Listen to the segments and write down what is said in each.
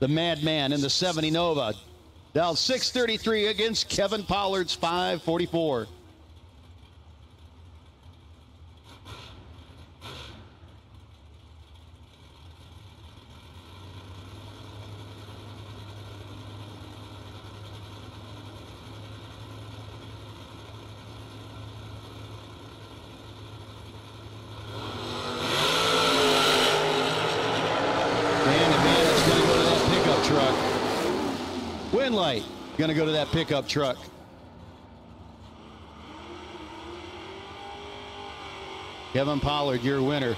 The Madman in the 70 Nova. Down 6:33 against Kevin Pollard's 5:44. Light going to go to that pickup truck. Kevin Pollard, your winner.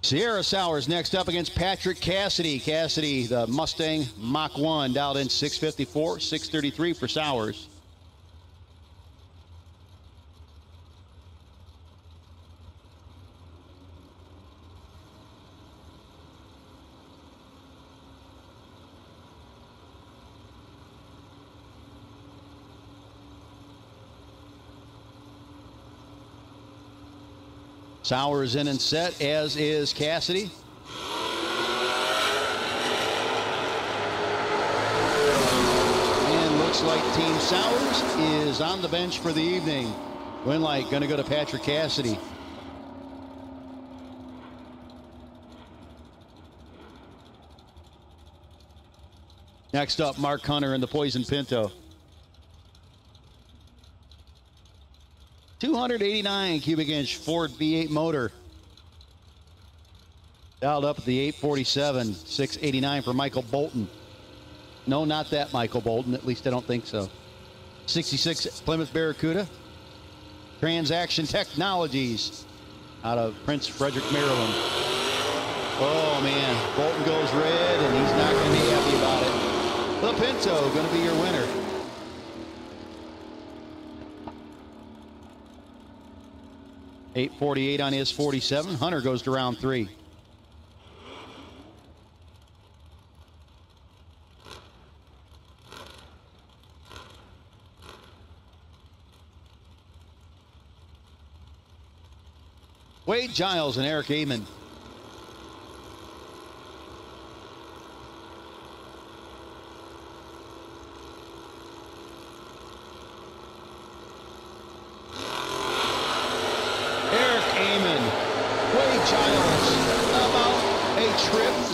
Sierra Sowers next up against Patrick Cassidy. Cassidy, the Mustang Mach 1, dialed in 6:54, 6:33 for Sowers. Sowers in and set, as is Cassidy. And looks like Team Sowers is on the bench for the evening. Winlight going to go to Patrick Cassidy. Next up, Mark Hunter in the Poison Pinto. 289 cubic inch Ford V8 motor. Dialed up at the 847, 689 for Michael Bolton. No, not that Michael Bolton. At least I don't think so. 66 Plymouth Barracuda. Transaction Technologies out of Prince Frederick, Maryland. Oh, man. Bolton goes red, and he's not going to be happy about it. The Pinto going to be your winner. .848 on his 47. Hunter goes to round 3. Wade Giles and Eric Amon.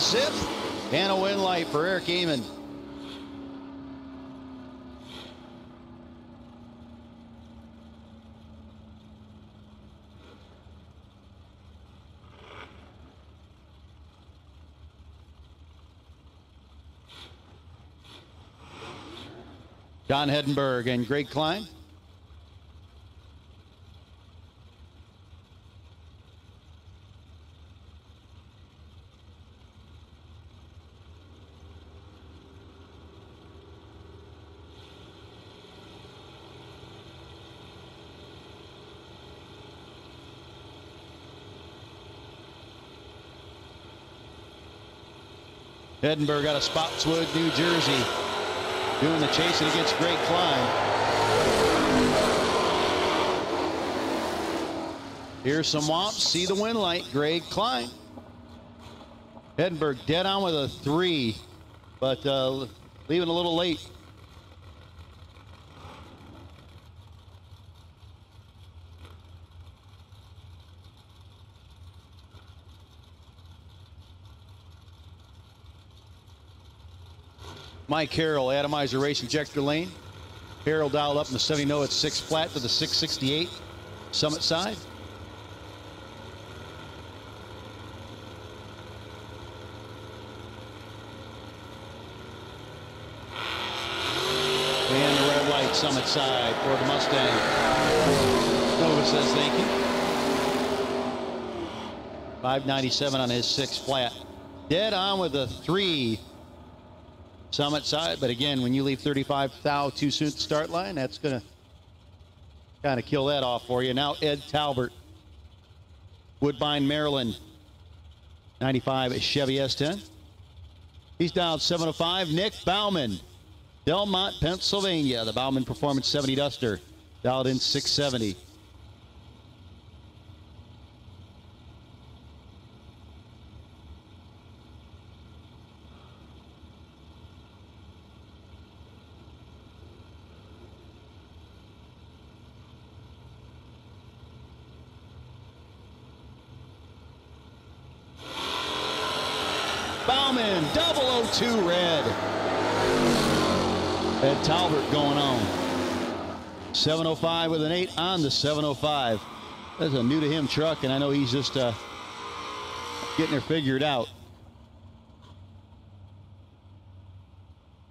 Zip and a win light for Eric Amon. John Hedenberg and Greg Klein. Hedenberg out of Spotswood, New Jersey, doing the chasing against Greg Klein. Here's some whomps. See the win light, Greg Klein. Hedenberg dead on with a 3, but leaving a little late. Mike Carroll, Atomizer Race Injector Lane. Carroll dialed up in the 70 no at 6 flat to the 668 Summit side. And the red light Summit side for the Mustang. Nova says thank you. 597 on his 6 flat. Dead on with a 3. Summit side, but again, when you leave 35 thou too soon at the start line, that's going to kind of kill that off for you. Now Ed Talbert, Woodbine, Maryland, 95 Chevy S10. He's down 705. Nick Bauman, Delmont, Pennsylvania. The Bauman Performance 70 Duster, dialed in 670. Bauman, 002 red. Ed Talbert going on. 705 with an 8 on the 705. That's a new to him truck, and I know he's just getting her figured out.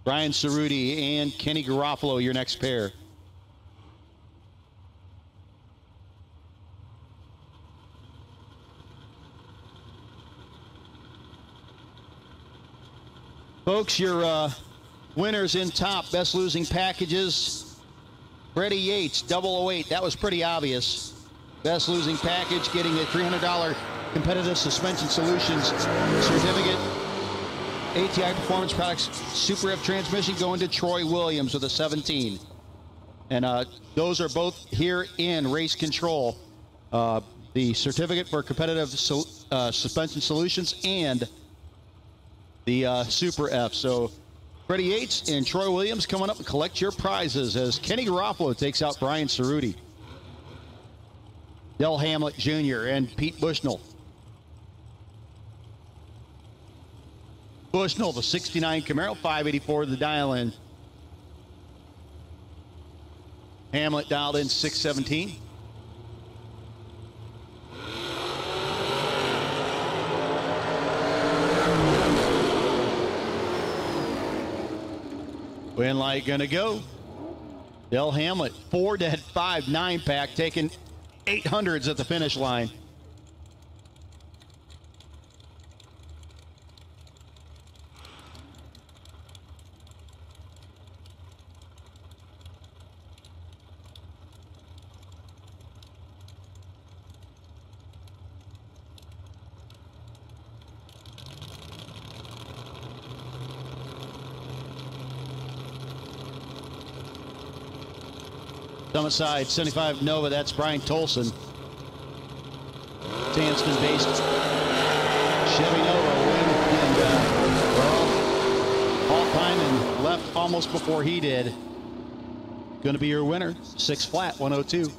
Brian Cerruti and Kenny Garofalo, your next pair. Folks, your winners in top, best losing packages. Freddie Yates, 008. That was pretty obvious. Best losing package, getting a $300 competitive suspension solutions certificate. ATI Performance Products Super F transmission going to Troy Williams with a 17. And those are both here in race control. The certificate for competitive suspension solutions and the Super F. So Freddie Yates and Troy Williams coming up and collect your prizes as Kenny Garofalo takes out Brian Cerruti. Del Hamlet Jr. and Pete Bushnell. Bushnell, the 69 Camaro, 584 the dial-in. Hamlet dialed in 617. Win light gonna go. Del Hamlet, Ford at 5 9-pack, taking 800s at the finish line. Summit side, 75 Nova, that's Brian Tolson. Tanston-based Chevy Nova win, and Paul Hyman left almost before he did. Going to be your winner, 6 flat, 102.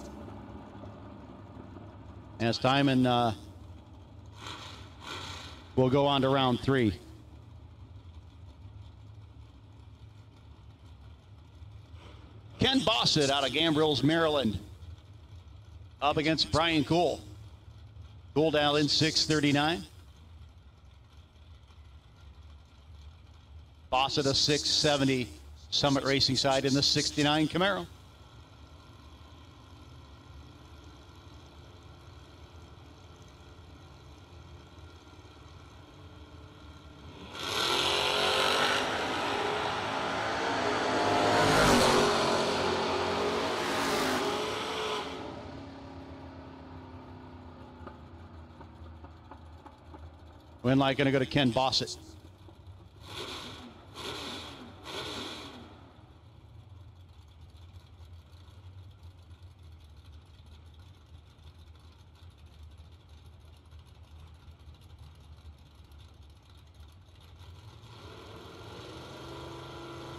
As Hyman will go on to round 3. Ken Bossett out of Gambrills, Maryland, up against Brian Cool. Cool down in 639. Bossett a 670 Summit Racing side in the 69 Camaro. Win light going to go to Ken Bossett.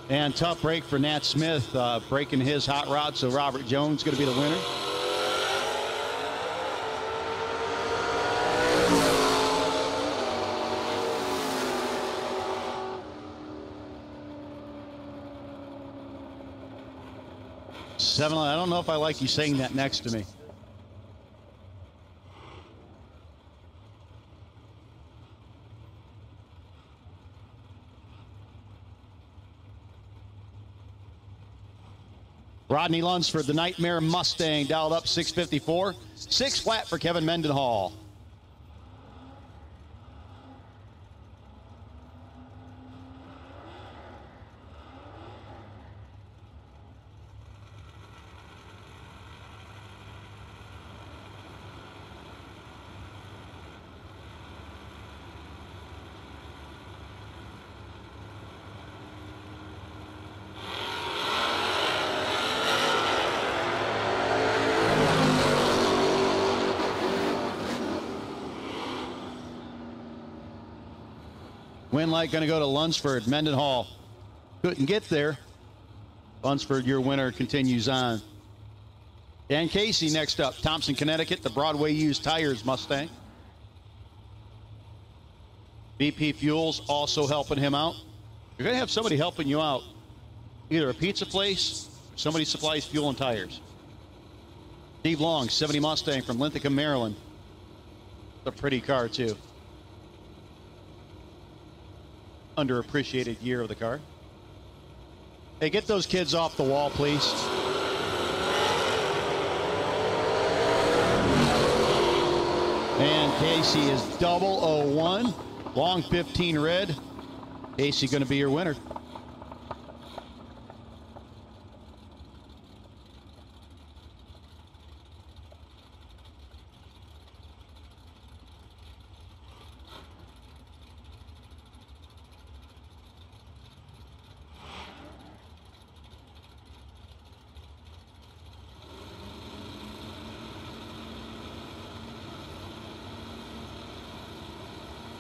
And tough break for Nat Smith, breaking his hot rod, so Robert Jones going to be the winner. I don't know if I like you saying that next to me. Rodney Lunsford, the Nightmare Mustang, dialed up 654. 6 flat for Kevin Mendenhall. Win light going to go to Lunsford. Mendenhall couldn't get there. Lunsford, your winner, continues on. Dan Casey next up. Thompson, Connecticut, the Broadway Used Tires Mustang. BP Fuels also helping him out. You're going to have somebody helping you out. Either a pizza place or somebody supplies fuel and tires. Steve Long, 70 Mustang from Linthicum, Maryland. It's a pretty car, too. Underappreciated year of the car. Hey, get those kids off the wall, please. And Casey is 001. Long 15 red. Casey going to be your winner.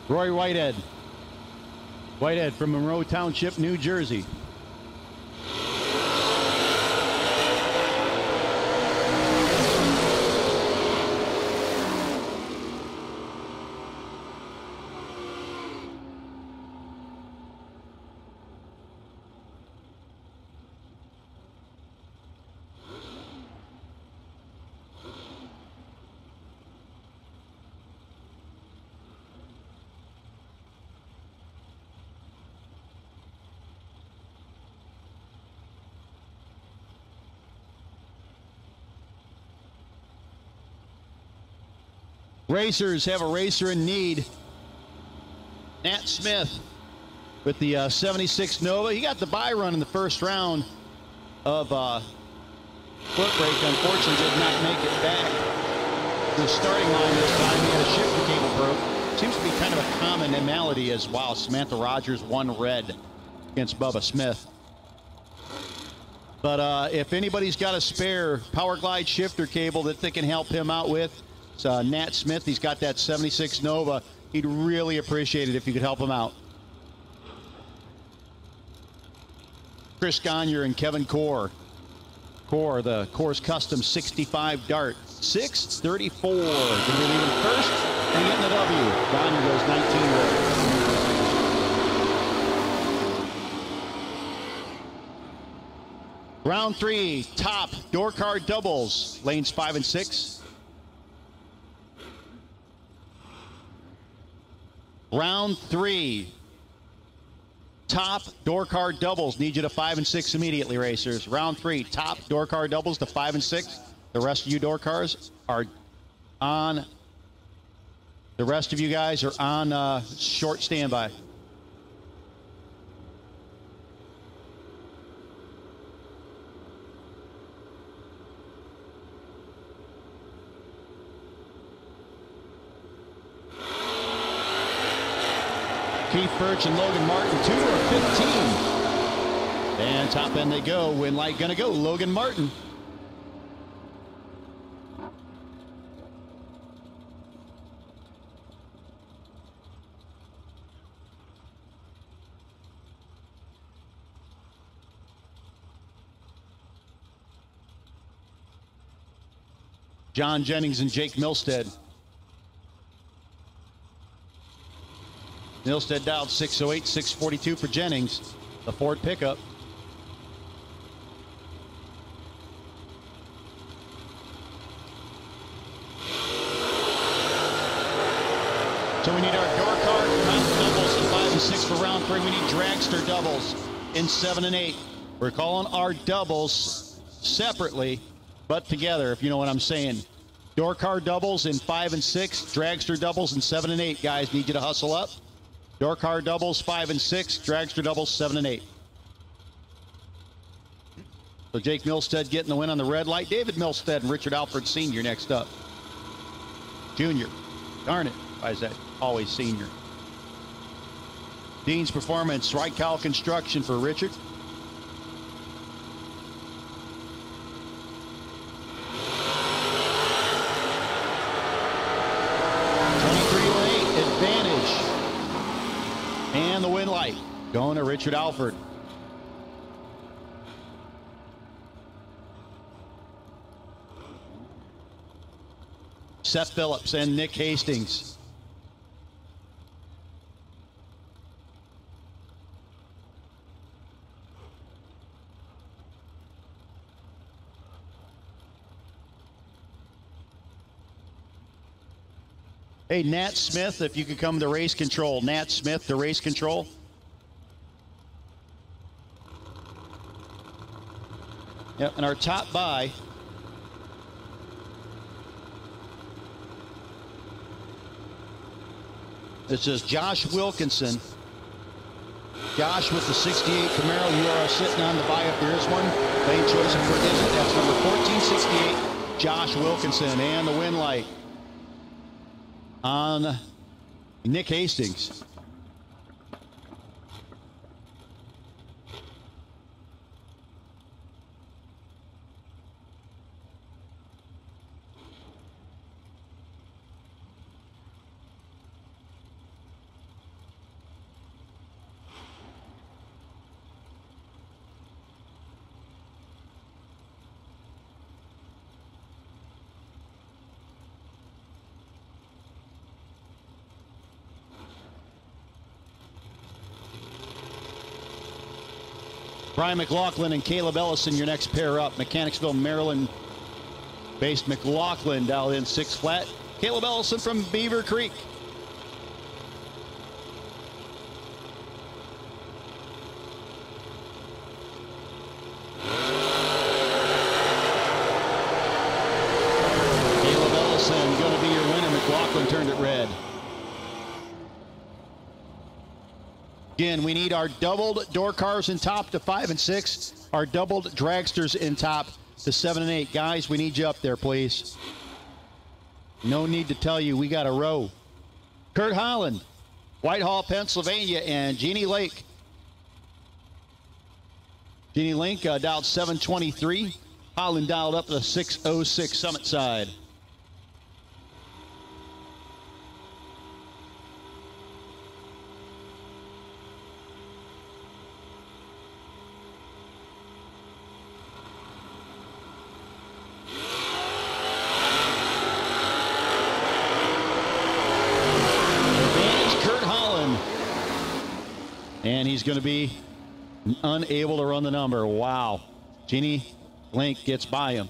Roy Whitehead. Whitehead from Monroe Township, New Jersey. Racers have a racer in need. Nat Smith with the 76 Nova. He got the bye run in the first round of foot brake. Unfortunately, did not make it back to the starting line this time. He had a shifter cable broke. Seems to be kind of a common malady as well. Samantha Rogers won red against Bubba Smith. But if anybody's got a spare Power Glide shifter cable that they can help him out with, it's Nat Smith. He's got that 76 Nova. He'd really appreciate it if you could help him out. Chris Gagner and Kevin Core. Core, the Core's Custom 65 Dart. 6:34. Going to be leaving first and getting the W. Gagner goes 19 red. Round 3, top door car doubles. Lanes 5 and 6. Round 3, top door car doubles. Need you to 5 and 6 immediately, racers. Round 3, top door car doubles to 5 and 6. The rest of you door cars are on. The rest of you guys are on short standby. Keith Birch and Logan Martin, 2 of 15. And top end they go. Win light gonna go. Logan Martin. John Jennings and Jake Milstead. Milstead dialed 608, 642 for Jennings, the Ford pickup. So we need our door car doubles in 5 and 6 for round 3. We need dragster doubles in 7 and 8. We're calling our doubles separately, but together, if you know what I'm saying. Door car doubles in 5 and 6, dragster doubles in 7 and 8. Guys, need you to hustle up. Door car doubles 5 and 6, dragster doubles 7 and 8. So Jake Milstead getting the win on the red light. David Milstead and Richard Alford Sr. next up. Junior. Darn it. Why is that always senior? Dean's Performance, Rycal Construction for Richard. And the win Going to Richard Alford. Seth Phillips and Nick Hastings. Hey, Nat Smith, if you could come to race control. Nat Smith to race control. Yep, and our top buy. This is Josh Wilkinson. Josh with the 68 Camaro. You are sitting on the buy if there is one. Lane choice for isn't. That's number 1468, Josh Wilkinson. And the win light on Nick Hastings. Brian McLaughlin and Caleb Ellison, your next pair up. Mechanicsville, Maryland-based McLaughlin dialed in 6 flat. Caleb Ellison from Beaver Creek. Caleb Ellison going to be your winner. McLaughlin turned it red. Again, we need our doubled door cars in top to 5 and 6. Our doubled dragsters in top to 7 and 8. Guys, we need you up there, please. No need to tell you, we got a row. Kurt Holland, Whitehall, Pennsylvania, and Jeannie Lake. Jeannie Lake dialed 723. Holland dialed up to the 606 Summit side. And he's going to be unable to run the number. Wow. Jeannie Link gets by him.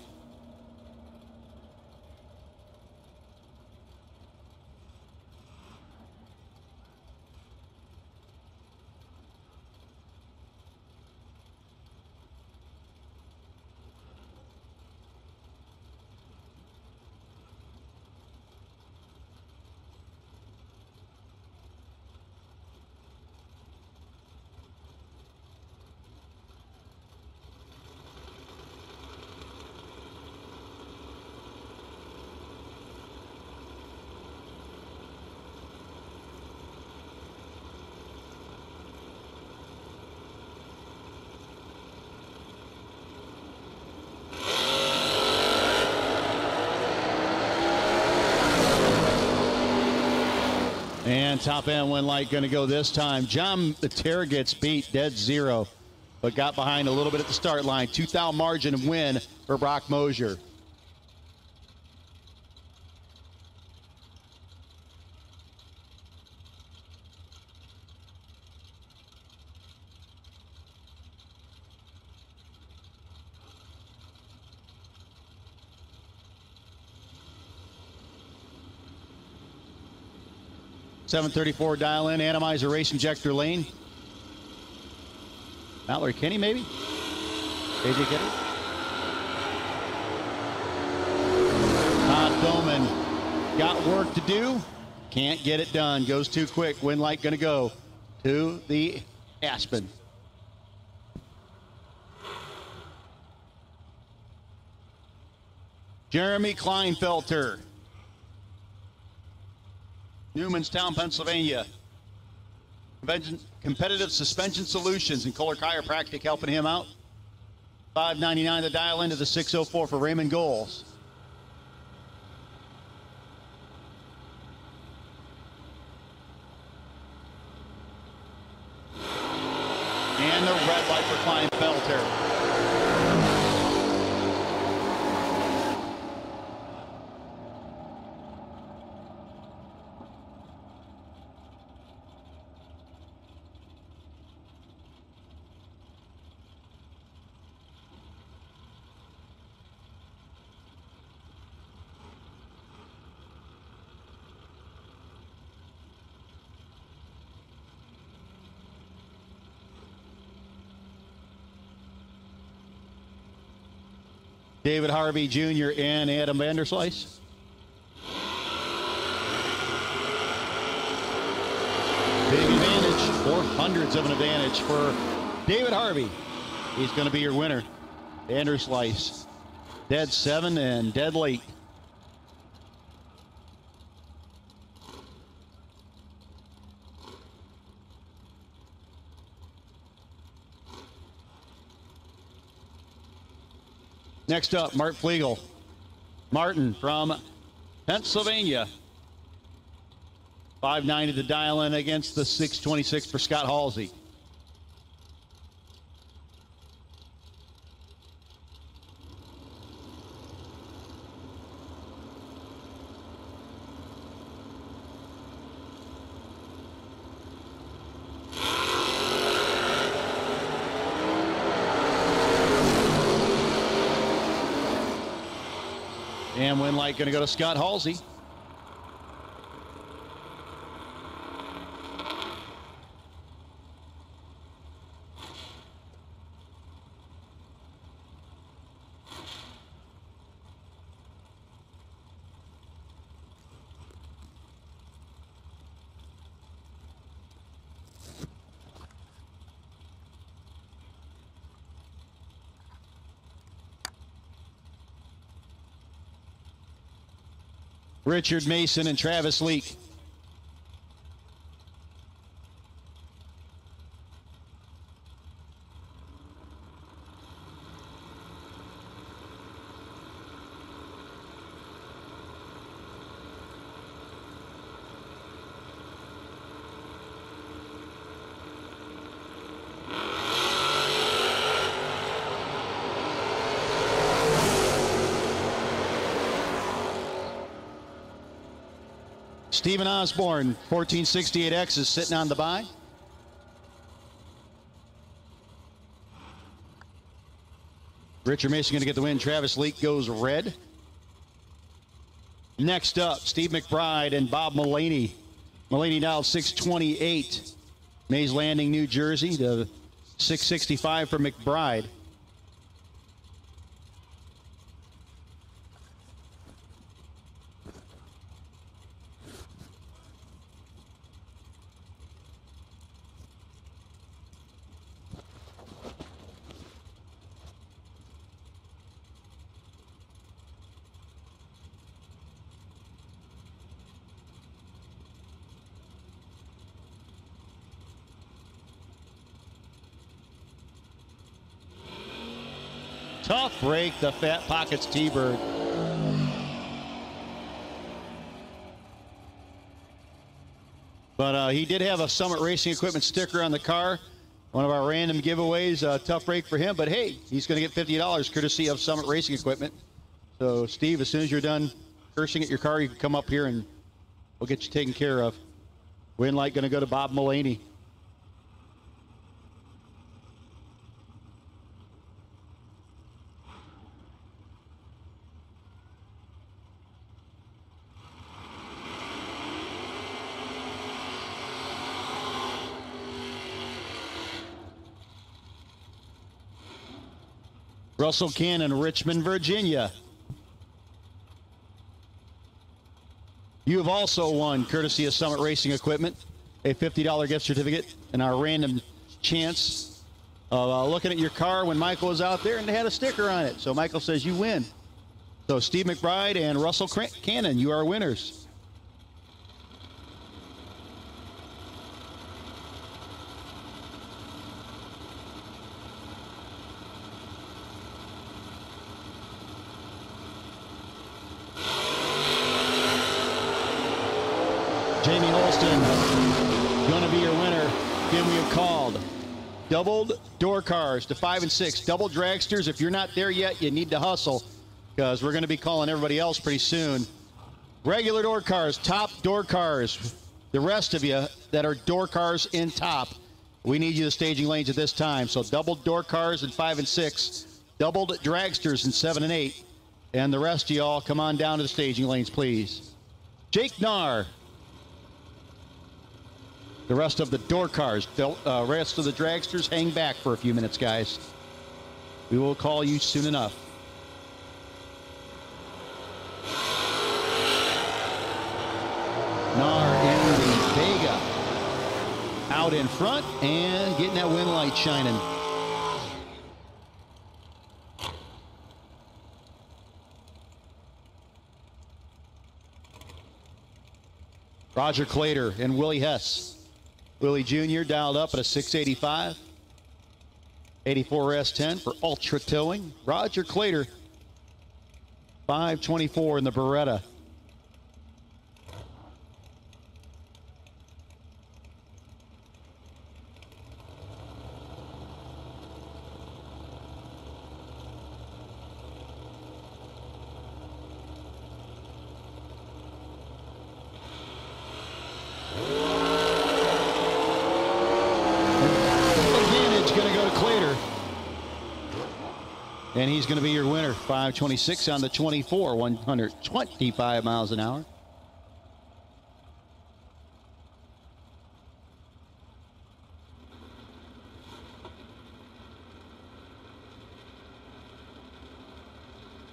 And top end one light going to go this time. John Terra gets beat dead zero, but got behind a little bit at the start line. 2-thou margin of win for Brock Mosier. .734 dial in, atomizer race injector lane. Mallory Kenny, maybe? AJ Kenny? Todd Bowman got work to do. Can't get it done. Goes too quick. Win light going to go to the Aspen. Jeremy Kleinfelter. Newmanstown, Pennsylvania. Competitive Suspension Solutions and Kohler Chiropractic helping him out. $5.99 to dial into the 604 for Raymond Goals. And the red light for Kleinfelter. David Harvey Jr. and Adam Vanderslice. Big advantage, 400ths of an advantage for David Harvey. He's going to be your winner. Vanderslice, dead 7 and dead late. Next up, Mart Flegel. Martin from Pennsylvania. 590 to dial in against the 626 for Scott Halsey. And win light going to go to Scott Halsey. Richard Mason and Travis Leake. Stephen Osborne, 1468X is sitting on the bye. Richard Mason going to get the win. Travis Leake goes red. Next up, Steve McBride and Bob Mullaney. Mullaney dialed 628. Mays Landing, New Jersey, to 665 for McBride. Tough break, the Fat Pockets T-Bird. But he did have a Summit Racing Equipment sticker on the car. One of our random giveaways. Tough break for him, but hey, he's going to get $50 courtesy of Summit Racing Equipment. So, Steve, as soon as you're done cursing at your car, you can come up here and we'll get you taken care of. Win light going to go to Bob Mullaney. Russell Cannon, Richmond, Virginia. You have also won, courtesy of Summit Racing Equipment, a $50 gift certificate in our random chance of looking at your car when Michael was out there and they had a sticker on it. So Michael says you win. So Steve McBride and Russell Cannon, you are winners. Jamie Holston, going to be your winner. Him we have called. Doubled door cars to 5 and 6. Double dragsters. If you're not there yet, you need to hustle because we're going to be calling everybody else pretty soon. Regular door cars, top door cars. The rest of you that are door cars in top, we need you to staging lanes at this time. So doubled door cars in 5 and 6. Doubled dragsters in 7 and 8. And the rest of y'all, come on down to the staging lanes, please. Jake Narr. The rest of the door cars, rest of the dragsters, hang back for a few minutes, guys. We will call you soon enough. Narr in the Vega. Out in front and getting that wind light shining. Roger Clater and Willie Hess. Willie Jr. dialed up at a 685. 84 S10 for ultra towing. Roger Clater, 524 in the Beretta. And he's going to be your winner. 526 on the 24, 125 miles an hour.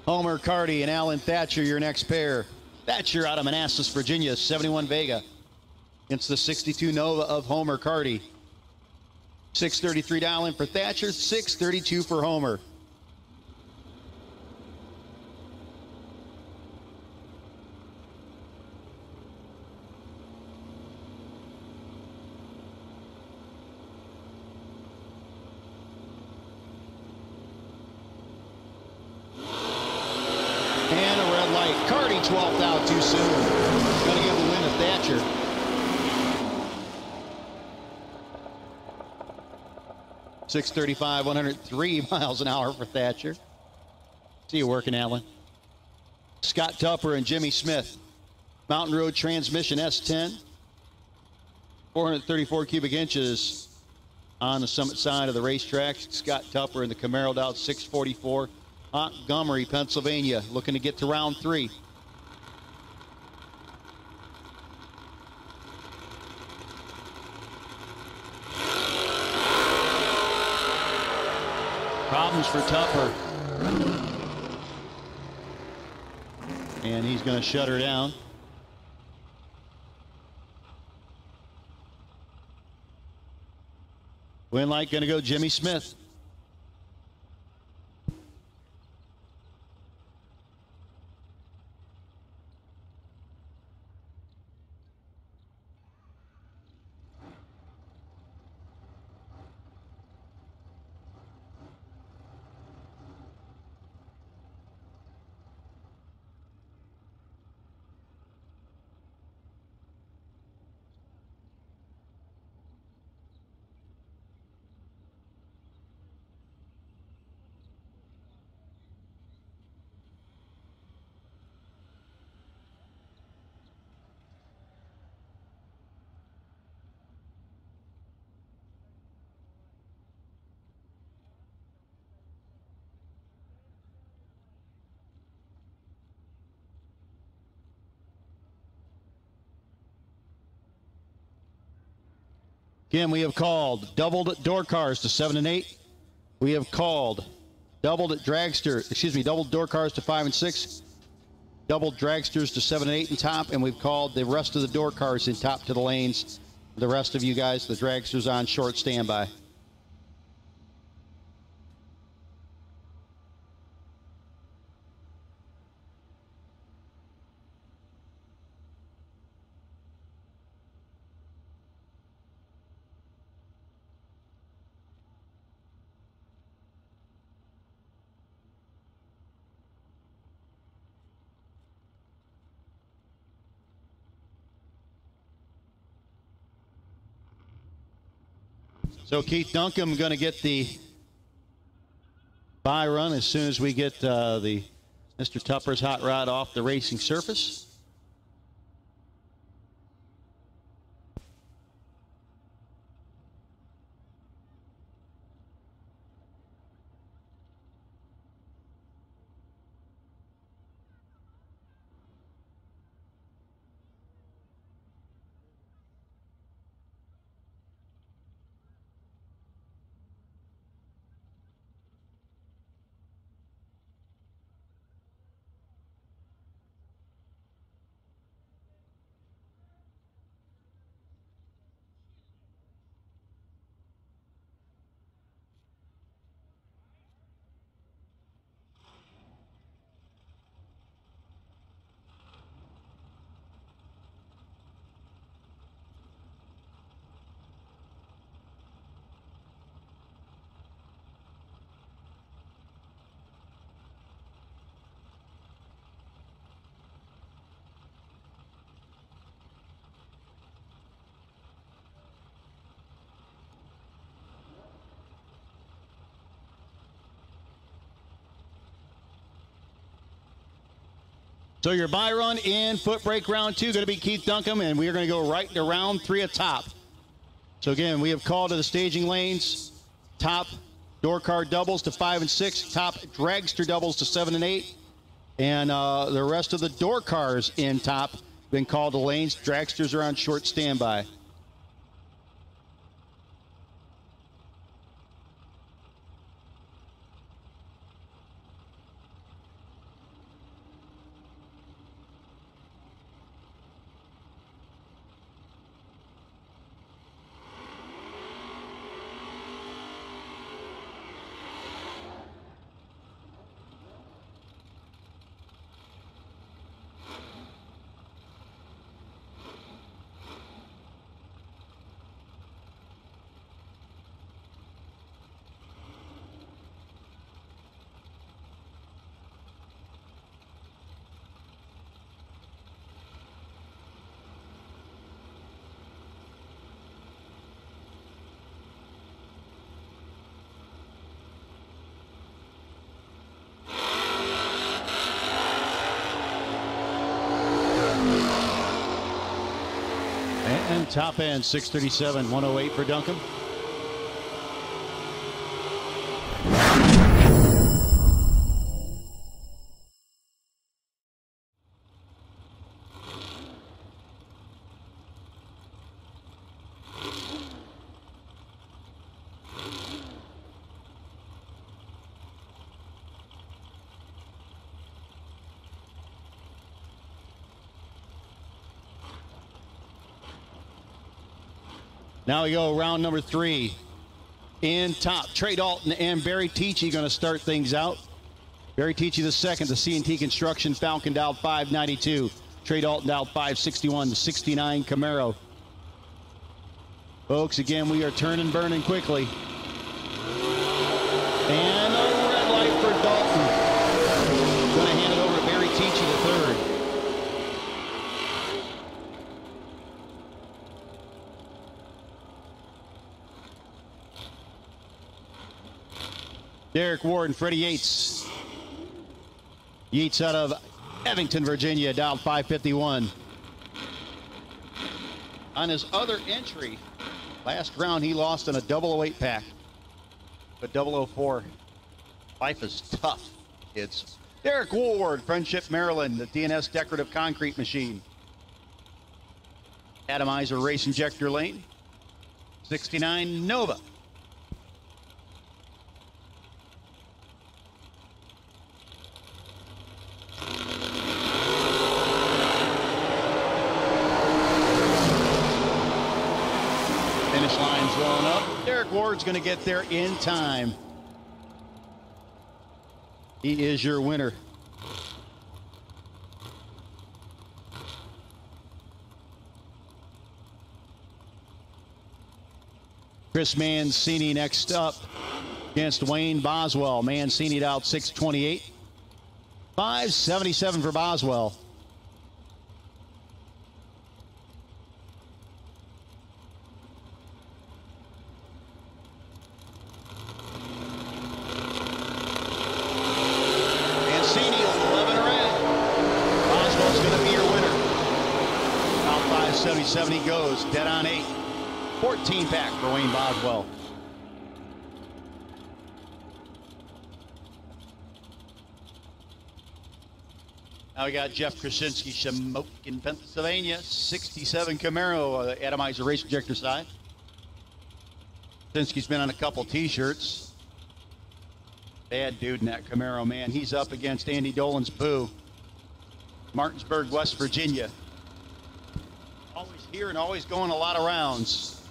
Homer Carty and Alan Thatcher, your next pair. Thatcher out of Manassas, Virginia, 71 Vega. Against the 62 Nova of Homer Carty. 633 dial in for Thatcher, 632 for Homer. And a red light. Carty 12th out too soon. Going to give the win to Thatcher. .635, 103 miles an hour for Thatcher. See you working, Alan. Scott Tupper and Jimmy Smith. Mountain Road Transmission S10. 434 cubic inches on the summit side of the racetrack. Scott Tupper in the Camaro Dow 644. Montgomery, Pennsylvania, looking to get to round 3. Problems for Tupper. And he's going to shut her down. Win light going to go Jimmy Smith. Again, we have called doubled door cars to 7 and 8. We have called doubled door cars to 5 and 6. Doubled dragsters to 7 and 8 in top, and we've called the rest of the door cars in top to the lanes. The rest of you guys, the dragsters on short standby. So Keith Duncombe going to get the bye run as soon as we get the Mr. Tupper's hot rod off the racing surface. So your bye run in foot brake round 2 going to be Keith Duncombe, and we are going to go right into round 3 at top. So again, we have called to the staging lanes, top door car doubles to 5 and 6, top dragster doubles to 7 and 8, and the rest of the door cars in top been called to lanes. Dragsters are on short standby. And top end 637, 108 for Duncombe. Now we go round number 3. In top, Trey Dalton and Barry Teachy going to start things out. Barry Teachy the second, the C&T Construction Falcon dialed 592. Trey Dalton dialed 561, the 69 Camaro. Folks, again, we are turning, burning quickly. And a red light for Dalton. Going to hand it over to Barry Teachy the third. Derek Ward and Freddie Yates. Yates out of Evington, Virginia, dialed 551. On his other entry, last round he lost in a 008 pack. But 004. Life is tough, kids. Derek Ward, Friendship, Maryland, the DNS Decorative Concrete Machine. Atomizer Race Injector Lane. 69 Nova. Line's rolling up. Derek Ward's going to get there in time. He is your winner. Chris Mancini next up against Wayne Boswell. Mancini out 628. 577 for Boswell. 77 he goes, dead on 8. 14 back for Wayne Boswell. Now we got Jeff Krasinski, Shamokin, Pennsylvania. 67 Camaro, atomizer race projector side. Krasinski's been on a couple t-shirts. Bad dude in that Camaro, man. He's up against Andy Dolan's Boo. Martinsburg, West Virginia. Always here and always going a lot of rounds.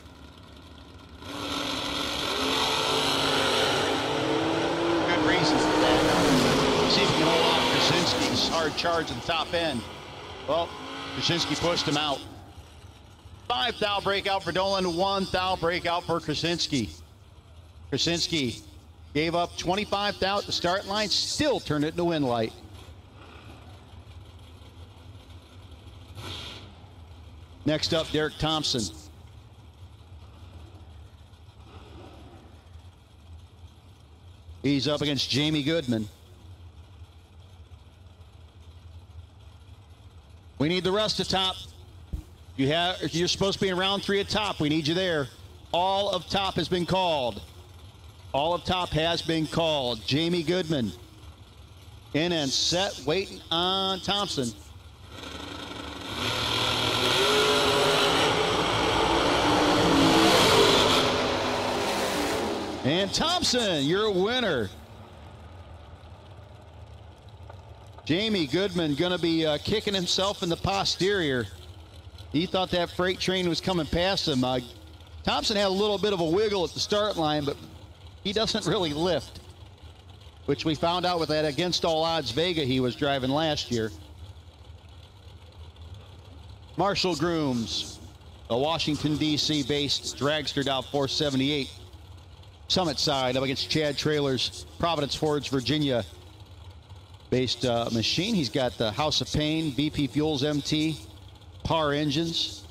Good reason for that. See if he can hold off Krasinski's hard charge at the top end. Well, Krasinski pushed him out. 5 thou breakout for Dolan, 1 thou breakout for Krasinski. Krasinski gave up 25 thou at the start line, still turned it into win light. Next up, Derek Thompson. He's up against Jamie Goodman. We need the rest of top. You're supposed to be in round 3 at top. We need you there. All of top has been called. All of top has been called. Jamie Goodman in and set, waiting on Thompson. And Thompson, your winner. Jamie Goodman going to be kicking himself in the posterior. He thought that freight train was coming past him. Thompson had a little bit of a wiggle at the start line, but he doesn't really lift, which we found out with that Against All Odds Vega he was driving last year. Marshall Grooms, a Washington, D.C. based dragster Dow 478. Summit side up against Chad Trailers, Providence Fords, Virginia based machine. He's got the House of Pain, BP Fuels MT, Par engines,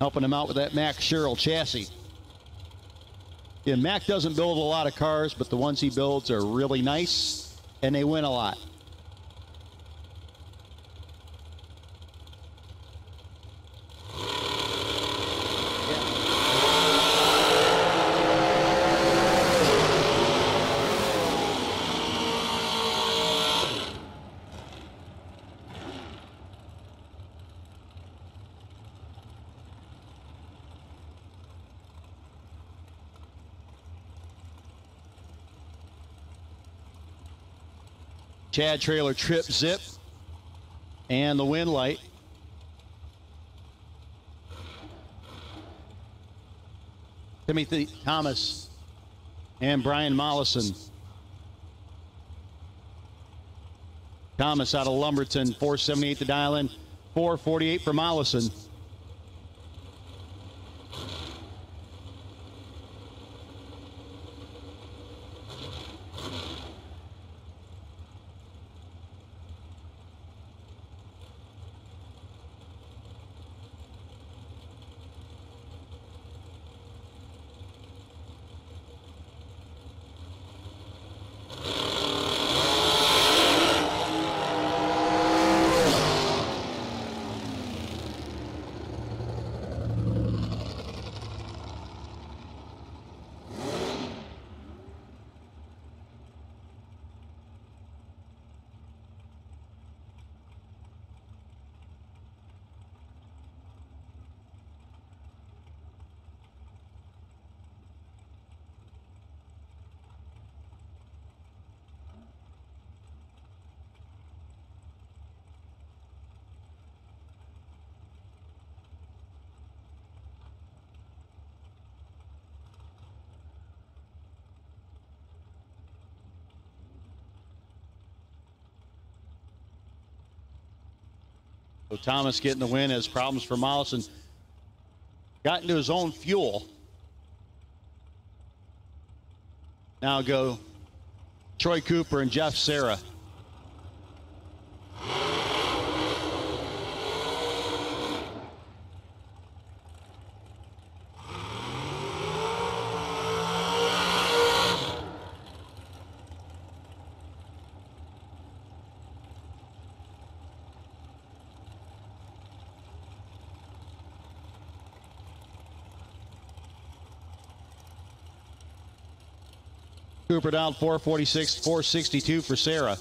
helping him out with that Mack Sherrill chassis. Yeah, Mack doesn't build a lot of cars, but the ones he builds are really nice, and they win a lot. Chad Trailer trip zip and the win light. Timothy Thomas and Brian Mollison. Thomas out of Lumberton, 478 to dial in, 448 for Mollison. So Thomas getting the win as problems for Mollison. Got into his own fuel. Now go Troy Cooper and Jeff Serra. Cooper down 446, 462 for Sarah.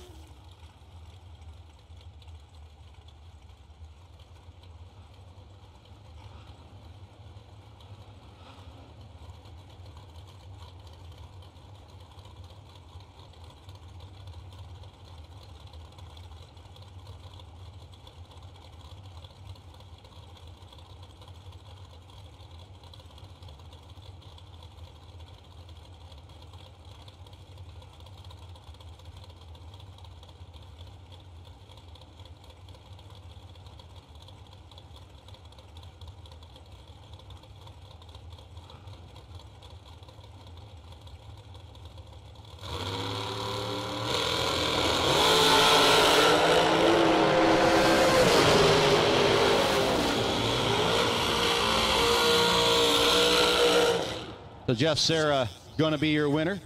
So Jeff Serra going to be your winner.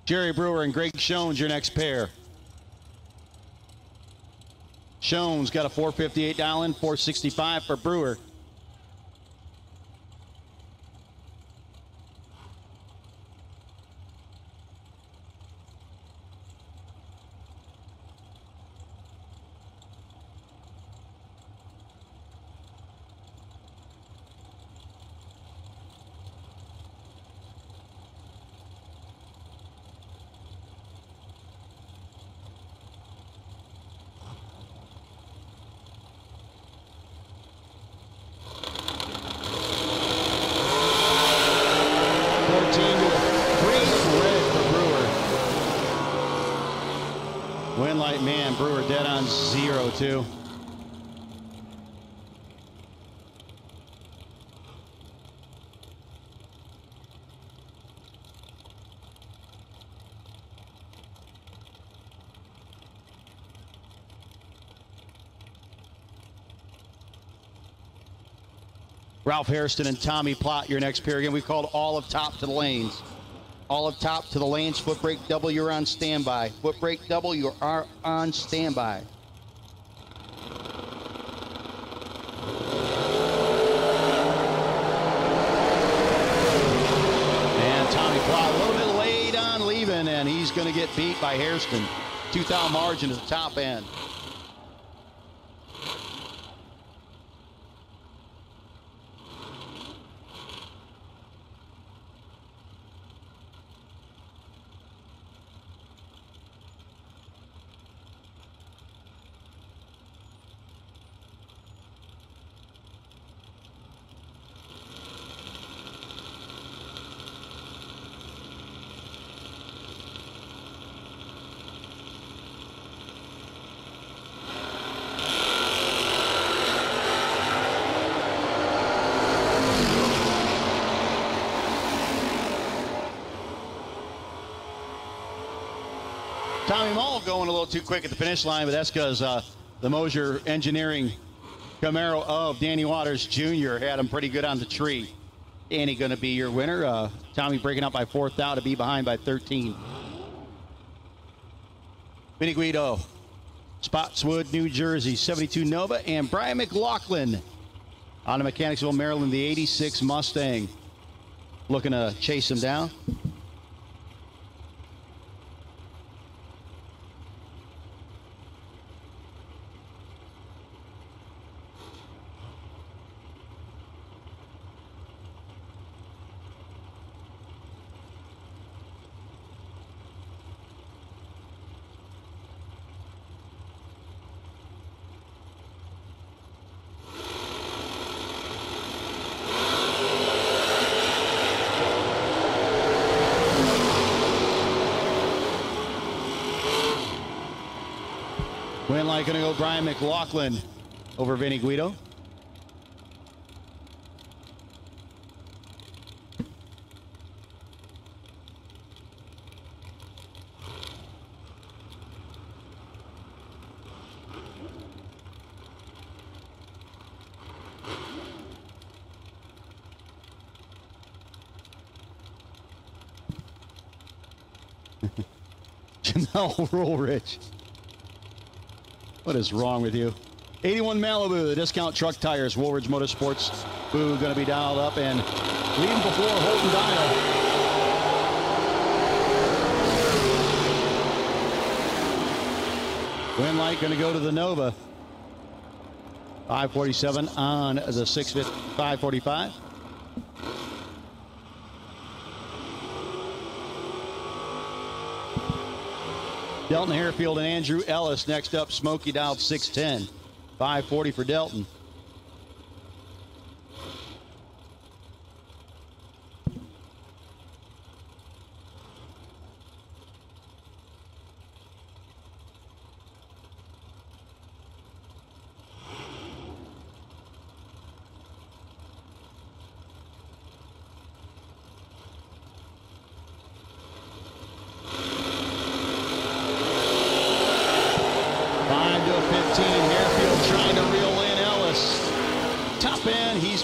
Jerry Brewer and Greg Schoen's your next pair. Schoen's got a 458 dial in, 465 for Brewer. Winlight man, Brewer dead on 0-2. Ralph Hairston and Tommy Plott, your next pair. Again, we've called all of top to the lanes. All of top to the lanes. Foot brake double, you're on standby. Foot brake double, you are on standby. And Tommy Plott a little bit late on leaving, and he's going to get beat by Hairston. 2,000 margin at the top end. Tommy Mull going a little too quick at the finish line, but that's because the Mosier Engineering Camaro of Danny Waters Jr. had him pretty good on the tree. Danny going to be your winner. Tommy breaking up by 4th out to be behind by 13. Vinny Guido, Spotswood, New Jersey, 72 Nova, and Brian McLaughlin out of Mechanicsville, Maryland, the 86 Mustang. Looking to chase him down. Winlight going to go Brian McLaughlin over Vinny Guido. Janelle Rulrich. What is wrong with you? 81 Malibu, the discount truck tires. Woolridge Motorsports Boo going to be dialed up and leading before Holton Dial. Win light going to go to the Nova. 547 on the 545. Delton Harefield and Andrew Ellis next up. Smokey dialed 610. 540 for Delton.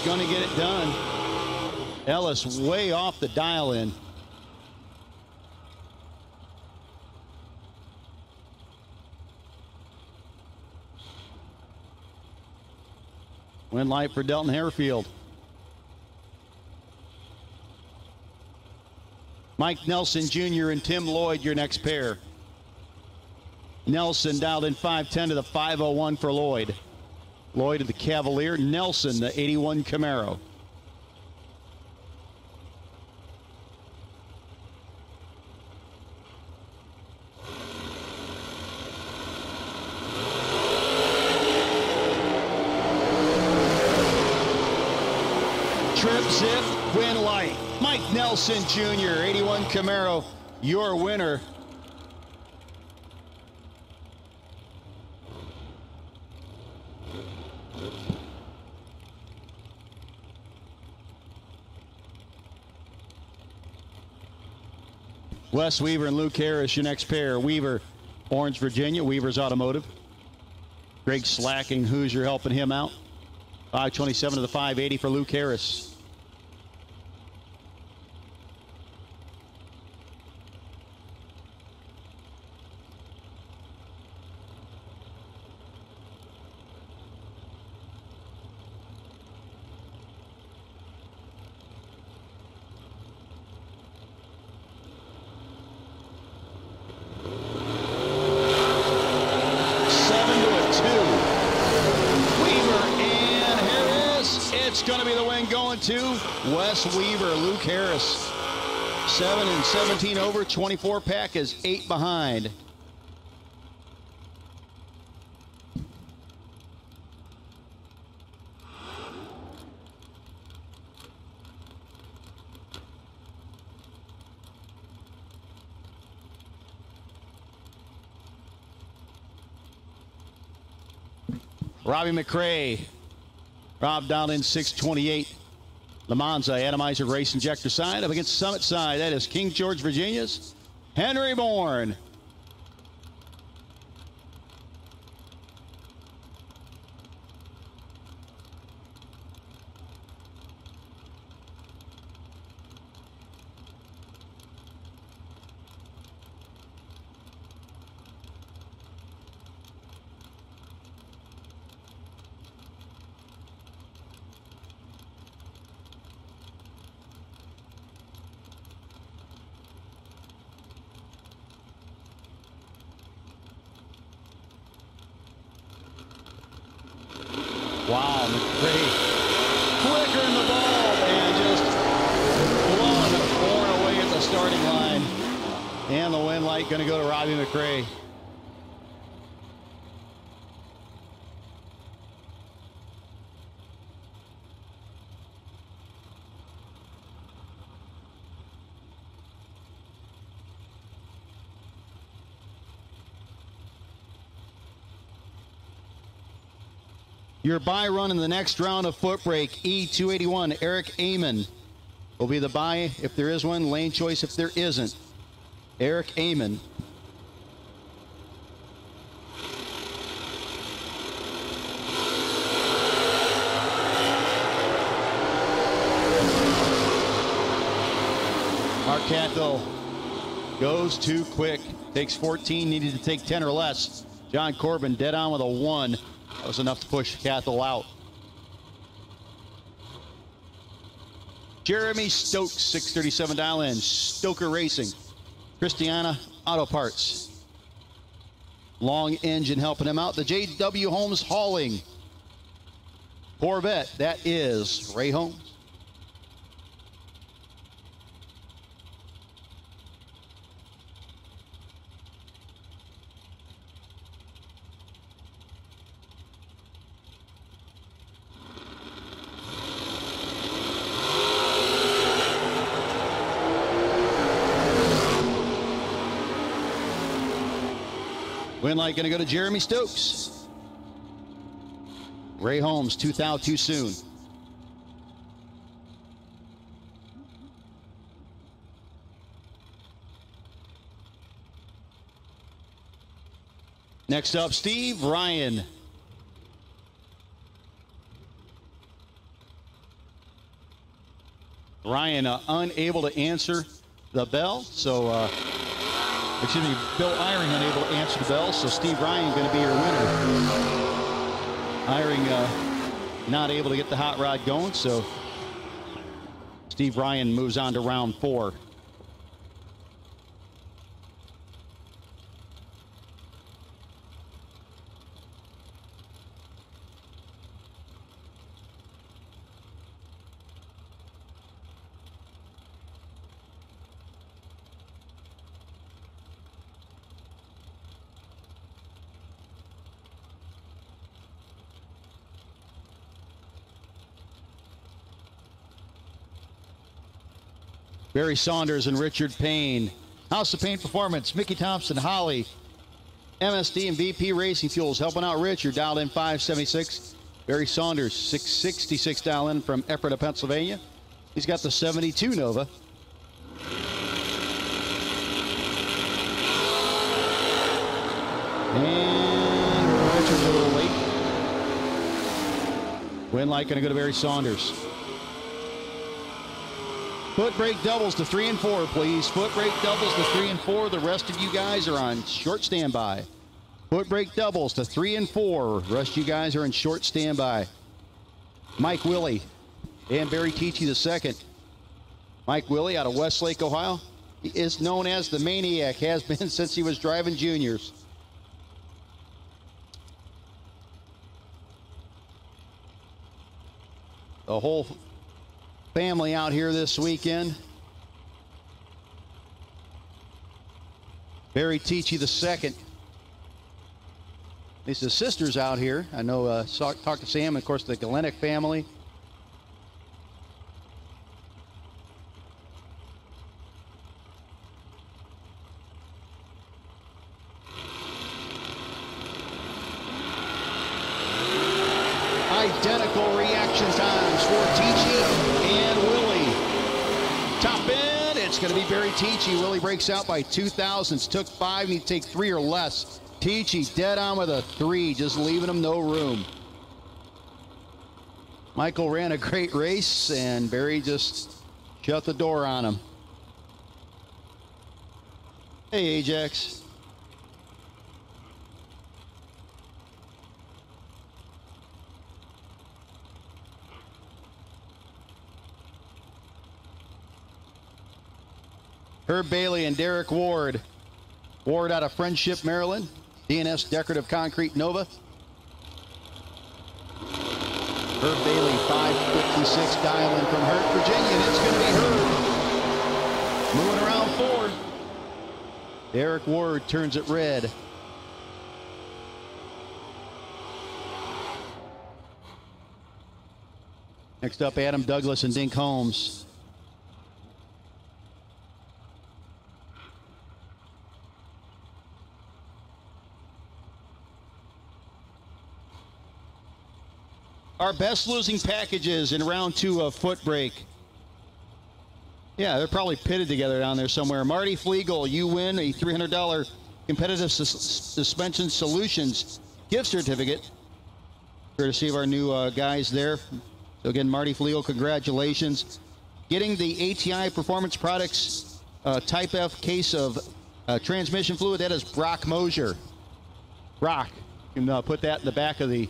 Going to get it done. Ellis way off the dial in. Win light for Delton Harefield. Mike Nelson Jr. and Tim Lloyd, your next pair. Nelson dialed in 510 to the 501 for Lloyd. Lloyd of the Cavalier, Nelson, the 81 Camaro. Trip zip, win light. Mike Nelson Jr., 81 Camaro, your winner. Wes Weaver and Luke Harris, your next pair. Weaver, Orange, Virginia. Weaver's Automotive. Greg Slacking, Hoosier, helping him out. 527 to the 580 for Luke Harris. To Wes Weaver, Luke Harris. 7 and 17 over, 24 pack is 8 behind. Robbie McRae. Rob down in 628. Lamonza, atomizer race injector side up against Summit side. That is King George, Virginia's Henry Bourne. Wow, McRae flickering the ball and just blowing away at the starting line. And the win light going to go to Robbie McRae. Your buy run in the next round of foot brake, E281, Eric Amon will be the buy if there is one, lane choice if there isn't. Eric Amon. Marquette, though, goes too quick. Takes 14, needed to take 10 or less. John Corbin dead on with a 1. That was enough to push Cathell out. Jeremy Stokes, 637 dial in. Stoker Racing. Christiana Auto Parts. Long engine helping him out. The J.W. Holmes Hauling Corvette. That is Ray Holmes. Win light going to go to Jeremy Stokes. Ray Holmes, 2 thou too soon. Next up, Steve Ryan. Ryan unable to answer the bell, so excuse me, Bill Eyring unable to answer the bell, so Steve Ryan going to be your winner. Eyring not able to get the hot rod going, so Steve Ryan moves on to round 4. Barry Saunders and Richard Payne. House of Pain Performance, Mickey Thompson, Holly, MSD and VP Racing Fuels helping out Richard. Dialed in 576. Barry Saunders, 666 dial in from Ephrata, Pennsylvania. He's got the 72 Nova. And Richard's a little late. Win light going to go to Barry Saunders. Foot brake doubles to 3 and 4, please. Foot brake doubles to 3 and 4. The rest of you guys are on short standby. Foot brake doubles to 3 and 4. The rest of you guys are in short standby. Mike Willie and Barry Teachy II. Mike Willie out of Westlake, Ohio. He is known as the Maniac, has been since he was driving juniors. The whole family out here this weekend. Barry Teachy II. At least his sister's out here. I know, talked to Sam, and of course, the Galenic family. Identical reaction times for Teachy and Willie. Top end, it's going to be Barry Teachy. Willie breaks out by 2 thousandths. Took 5, need to take 3 or less. Teachy dead on with a 3, just leaving him no room. Michael ran a great race, and Barry just shut the door on him. Hey, Ajax. Herb Bailey and Derek Ward. Ward out of Friendship, Maryland. DNS Decorative Concrete Nova. Herb Bailey, 556 dial-in from Hurt, Virginia, and it's going to be Herb. Moving around 4. Derek Ward turns it red. Next up, Adam Douglas and Dink Holmes. Our best losing packages in round 2 of Foot Brake. Yeah, they're probably pitted together down there somewhere. Marty Flegel, you win a $300 Competitive Suspension Solutions gift certificate, courtesy of our new guys there. So again, Marty Flegel, congratulations. Getting the ATI Performance Products Type F case of transmission fluid, that is Brock Mosier. Brock. You can put that in the back of the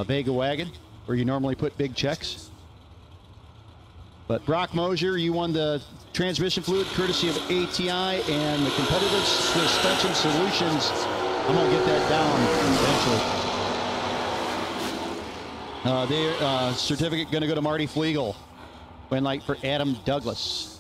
Vega wagon where you normally put big checks. But Brock Mosier, you won the transmission fluid courtesy of ATI and the Competitive Suspension Solutions. I'm going to get that down eventually. Their certificate going to go to Marty Flegel. Win light for Adam Douglas.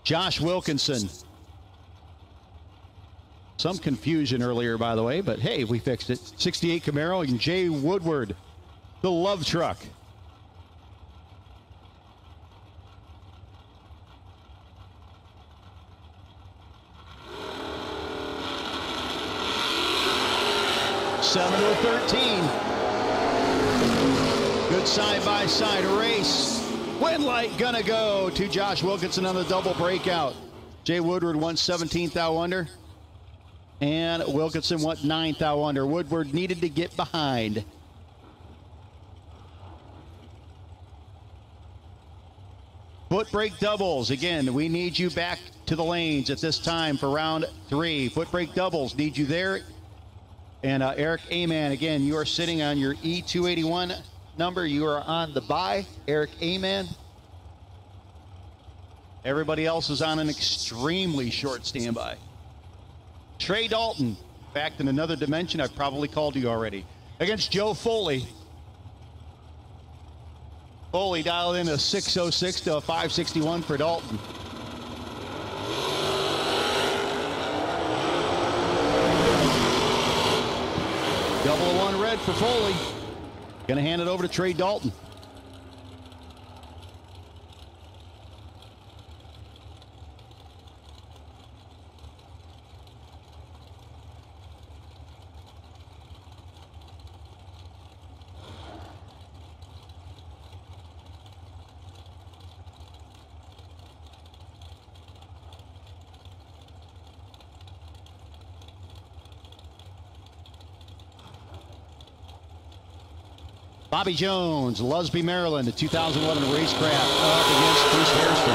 Josh Wilkinson. Some confusion earlier, by the way, but hey, we fixed it. 68 Camaro and Jay Woodward, the Love Truck. Seven to 13. Good side-by-side race. Win light gonna go to Josh Wilkinson on the double breakout. Jay Woodward won 17th out under, and Wilkinson won 9th out under. Woodward needed to get behind. Foot brake doubles. Again, we need you back to the lanes at this time for round 3. Foot brake doubles, need you there. And Eric Aman, again, you are sitting on your E281 number. You are on the bye, Eric Aman. Everybody else is on an extremely short standby. Trey Dalton, back in another dimension. I've probably called you already. Against Joe Foley. Foley dialed in a 606 to a 561 for Dalton. Double one red for Foley. Gonna hand it over to Trey Dalton. Bobby Jones, Lusby, Maryland, the 2011 racecraft up against Bruce Hairston.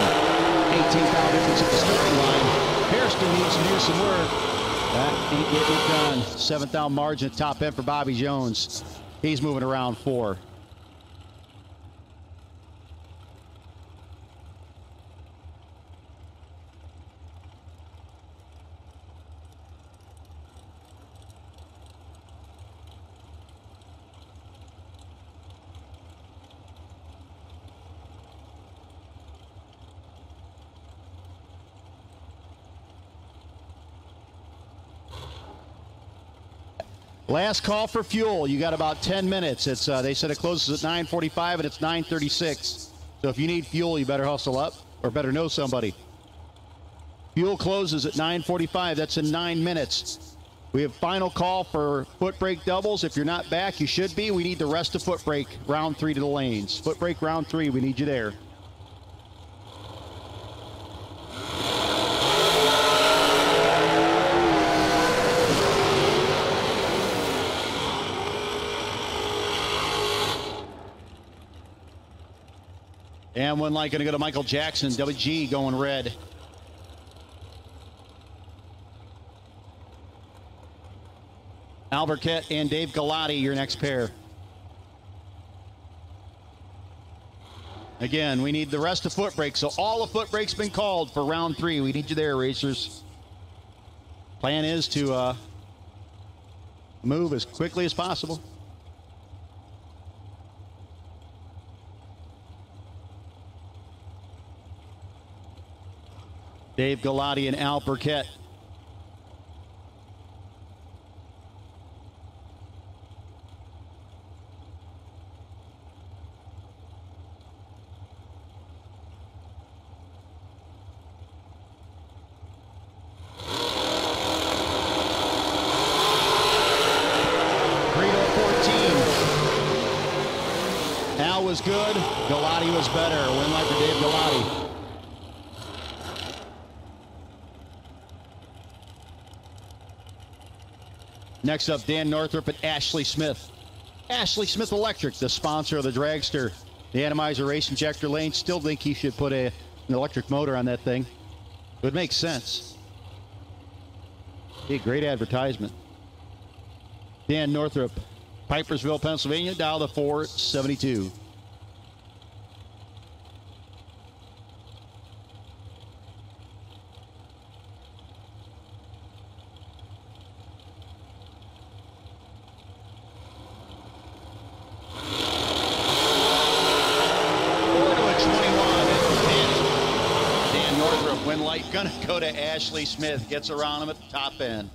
18th out difference at the starting line. Hairston needs to do some work. That ain't getting it done. 7th out margin at top end for Bobby Jones. He's moving around 4. Last call for fuel. You got about 10 minutes. It's they said it closes at 9:45 and it's 9:36. So if you need fuel, you better hustle up or better know somebody. Fuel closes at 9:45. That's in 9 minutes. We have final call for foot brake doubles. If you're not back, you should be. We need the rest of foot brake round 3 to the lanes. Foot brake round 3. We need you there. And one light going to go to Michael Jackson. WG going red. Alburquette and Dave Galati, your next pair. Again, we need the rest of foot brakes. So all the foot brakes been called for round 3. We need you there, racers. Plan is to move as quickly as possible. Dave Galati and Al Burkett. Greedo 14. was good. Galati was better. Win light for Dave Galati. Next up, Dan Northrup and Ashley Smith. Ashley Smith Electric, the sponsor of the dragster. The Atomizer Race Injector Lane. Still think he should put an electric motor on that thing. It would make sense. Be a great advertisement. Dan Northrup, Pipersville, Pennsylvania, dial to 472. Gonna go to Ashley Smith. Gets around him at the top end.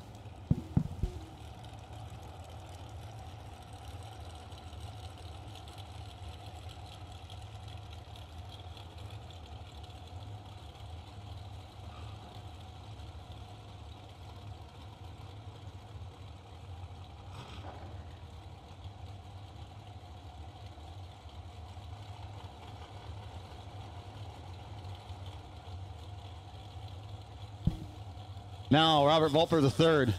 Now, Robert Volper III.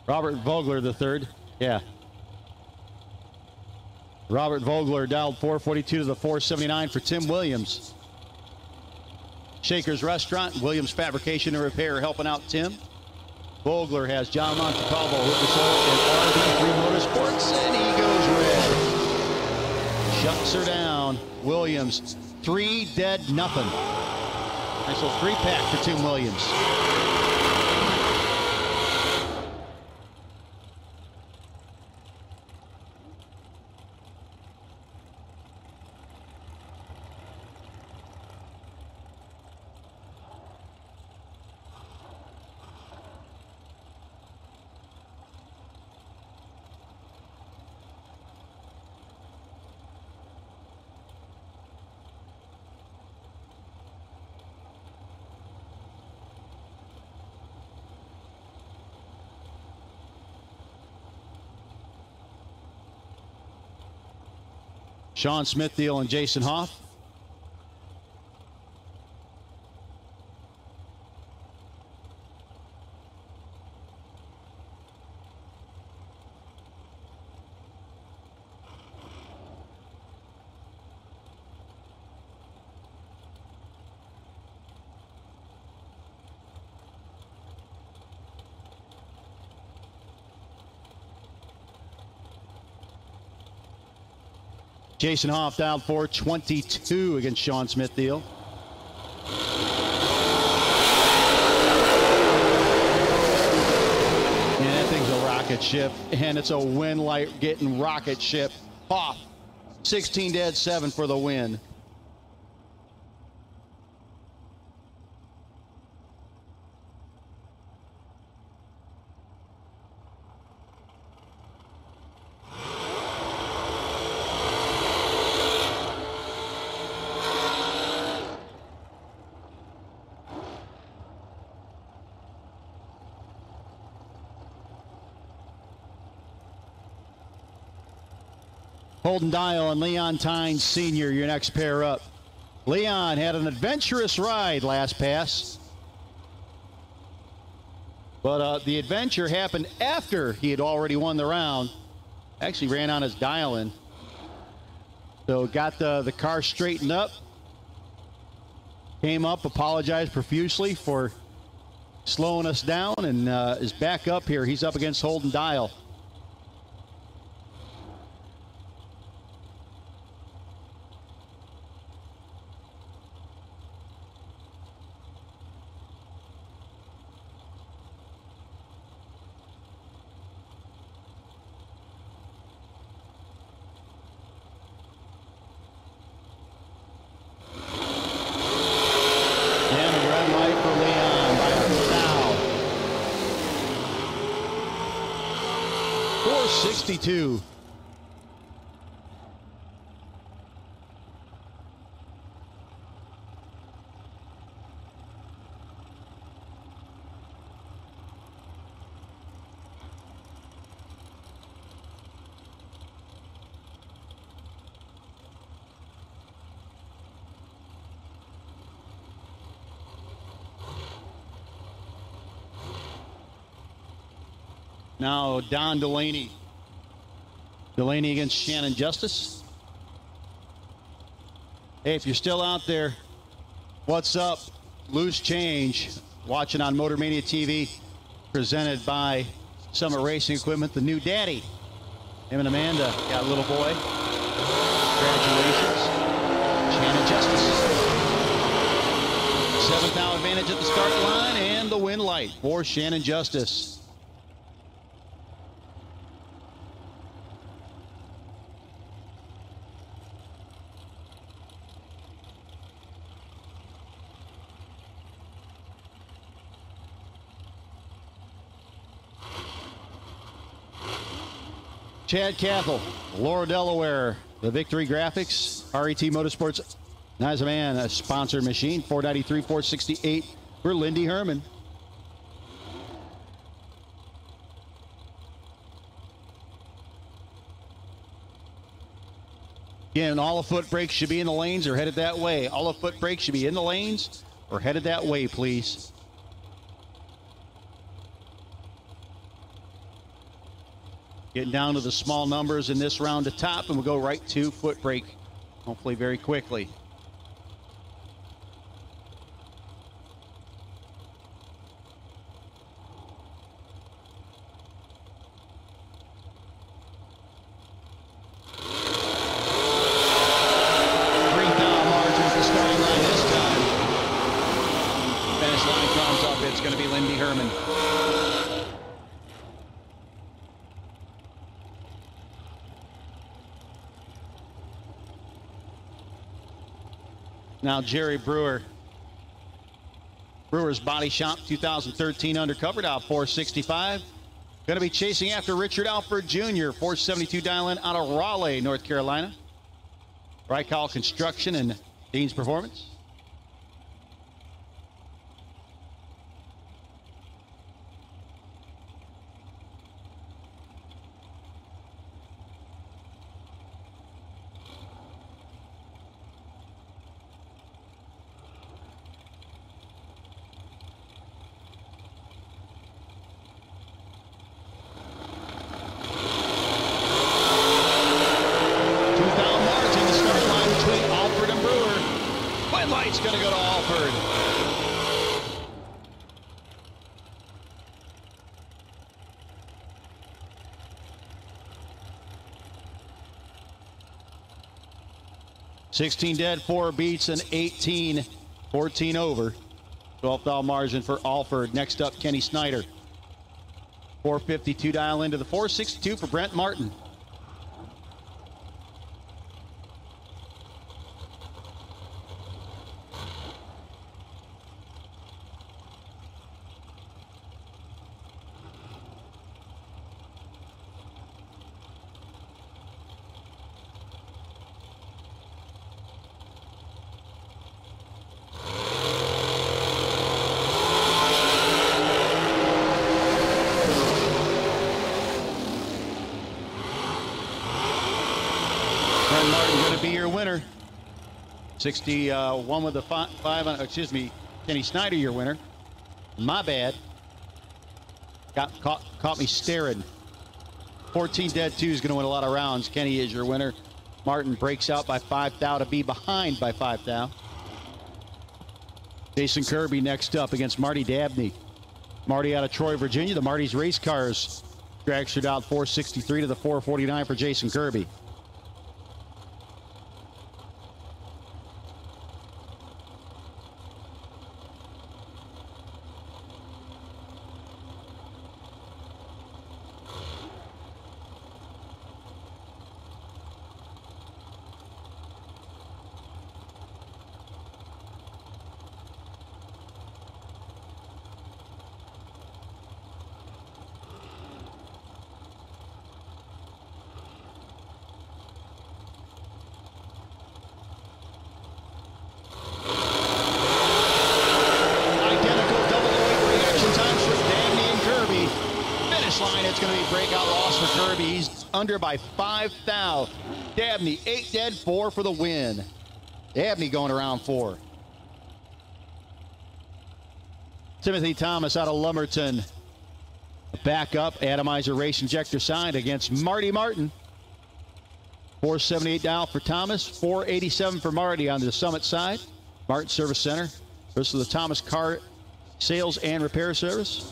Robert Vogler III. Yeah. Robert Vogler dialed 442 to the 479 for Tim Williams. Shaker's Restaurant, Williams Fabrication and Repair helping out Tim. Vogler has John Montecalvo, and RV3 Motorsports, and he goes red. Shuts her down. Williams, 3 dead, nothing. Nice little 3-pack for Tim Williams. Sean Smithiel and Jason Hoff. Jason Hoff down 422 against Sean Smithiel. And that thing's a rocket ship, and it's a win light getting rocket ship. Hoff, 16 dead, 7 for the win. Holden Dial and Leon Tynes Sr., your next pair up. Leon had an adventurous ride last pass. But the adventure happened after he had already won the round. Actually ran on his dial-in. So got the car straightened up. Came up, apologized profusely for slowing us down, and is back up here. He's up against Holden Dial. .62. Now Don Delaney. Delaney against Shannon Justice. Hey, if you're still out there, what's up? Loose Change. Watching on Motor Mania TV. Presented by Summit Racing Equipment. The new daddy. Him and Amanda got a little boy. Congratulations. Shannon Justice. 7th now advantage at the start line and the win light for Shannon Justice. Chad Cathell, Laura Delaware, the Victory Graphics, RET Motorsports, nice man, a sponsored machine, 493, 468 for Lindy Herman. Again, all the foot brakes should be in the lanes or headed that way. All the foot brakes should be in the lanes or headed that way, please. Getting down to the small numbers in this round to top, and we'll go right to foot brake, hopefully very quickly. It's going to be Lindy Herman. Now Jerry Brewer. Brewer's Body Shop 2013 undercover, now 465. Going to be chasing after Richard Alford Jr., 472 dial-in out of Raleigh, North Carolina. Rykal Construction and Dean's Performance. Light's going to go to Alford. $16 dead, 4 beats, and 14 over. 12th margin for Alford. Next up, Kenny Snyder. 452 dial into the 462 for Brent Martin. Martin going to be your winner. 61 with the five on, excuse me, Kenny Snyder, your winner. My bad. Caught me staring. 14 dead 2 is going to win a lot of rounds. Kenny is your winner. Martin breaks out by 5 thou to be behind by 5 thou. Jason Kirby next up against Marty Dabney. Marty out of Troy, Virginia. The Marty's Race Cars dragstered out 463 to the 449 for Jason Kirby. Line, it's going to be breakout loss for Kirby. He's under by 5 thou. Dabney 8 dead 4 for the win. Dabney going around 4. Timothy Thomas out of Lumberton. Back up, atomizer race injector signed against Marty Martin. 478 down for Thomas, 487 for Marty on the Summit side. Martin Service Center. This is the Thomas Car Sales and Repair Service.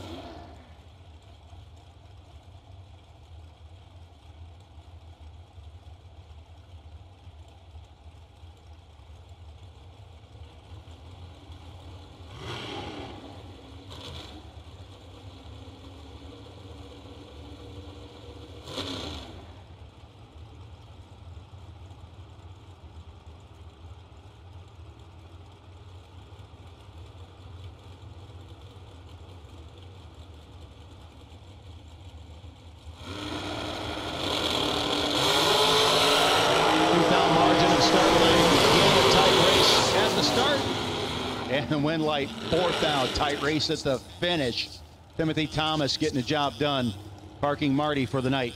And win light, 4th out. Tight race at the finish. Timothy Thomas getting the job done, parking Marty for the night.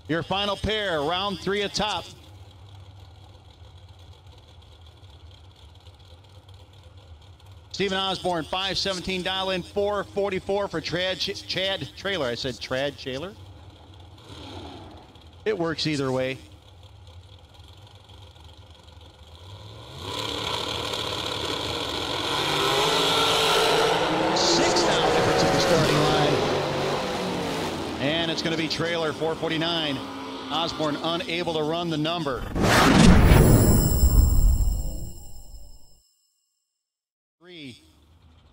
Your final pair, round 3 atop. Stephen Osborne, 517 dial in, 444 for Chad Trailer. I said Trad Trailer. It works either way. Sixth out efforts at the starting line. And it's going to be Trailer, 449. Osborne unable to run the number.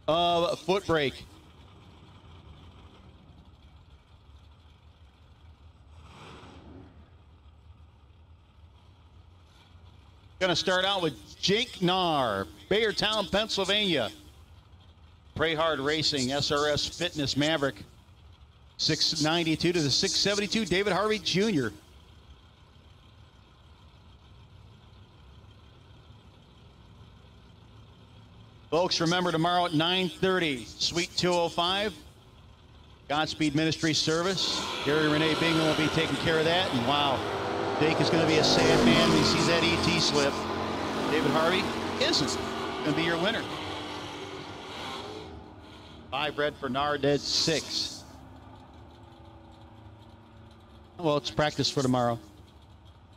Of foot brake. Going to start out with Jake Nahr, Bayertown, Pennsylvania. Pray Hard Racing, SRS Fitness Maverick. 692 to the 672, David Harvey Jr. Folks, remember tomorrow at 9:30, Suite 205, Godspeed Ministry service. Gary Renee Bingham will be taking care of that. And wow, Jake is going to be a sad man when he sees that ET slip. David Harvey isn't going to be your winner. 5 red for Narded, 6. Well, it's practice for tomorrow.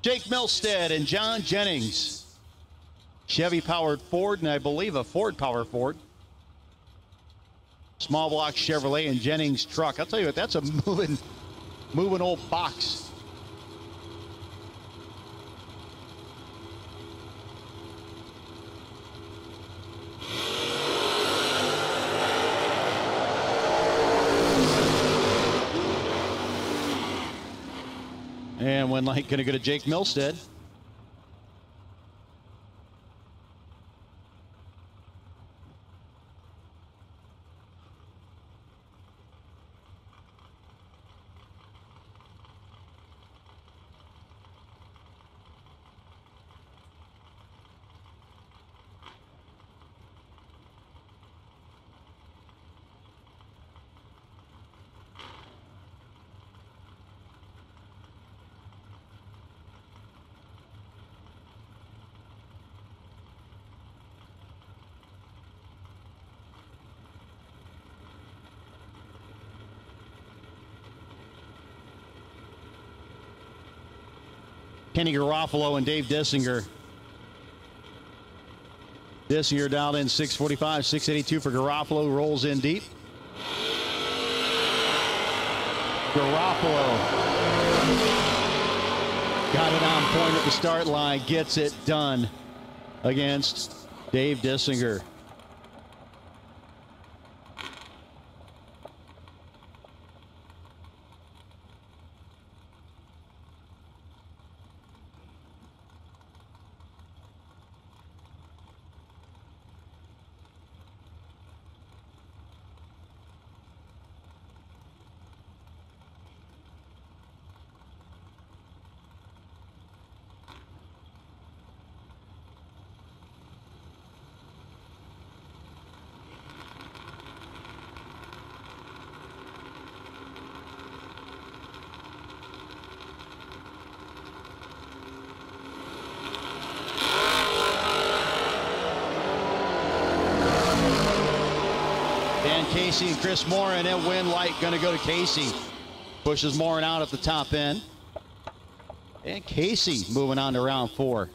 Jake Milstead and John Jennings. Chevy-powered Ford, and I believe a Ford-powered Ford. Small block Chevrolet and Jennings truck. I'll tell you what, that's a moving old box. And one light going to go to Jake Milstead. Kenny Garofalo and Dave Dissinger. Dissinger dialed in 645, 682 for Garofalo, rolls in deep. Garofalo got it on point at the start line, gets it done against Dave Dissinger. And Casey and Chris Morin, and win light going to go to Casey. Pushes Morin out at the top end. And Casey moving on to round 4.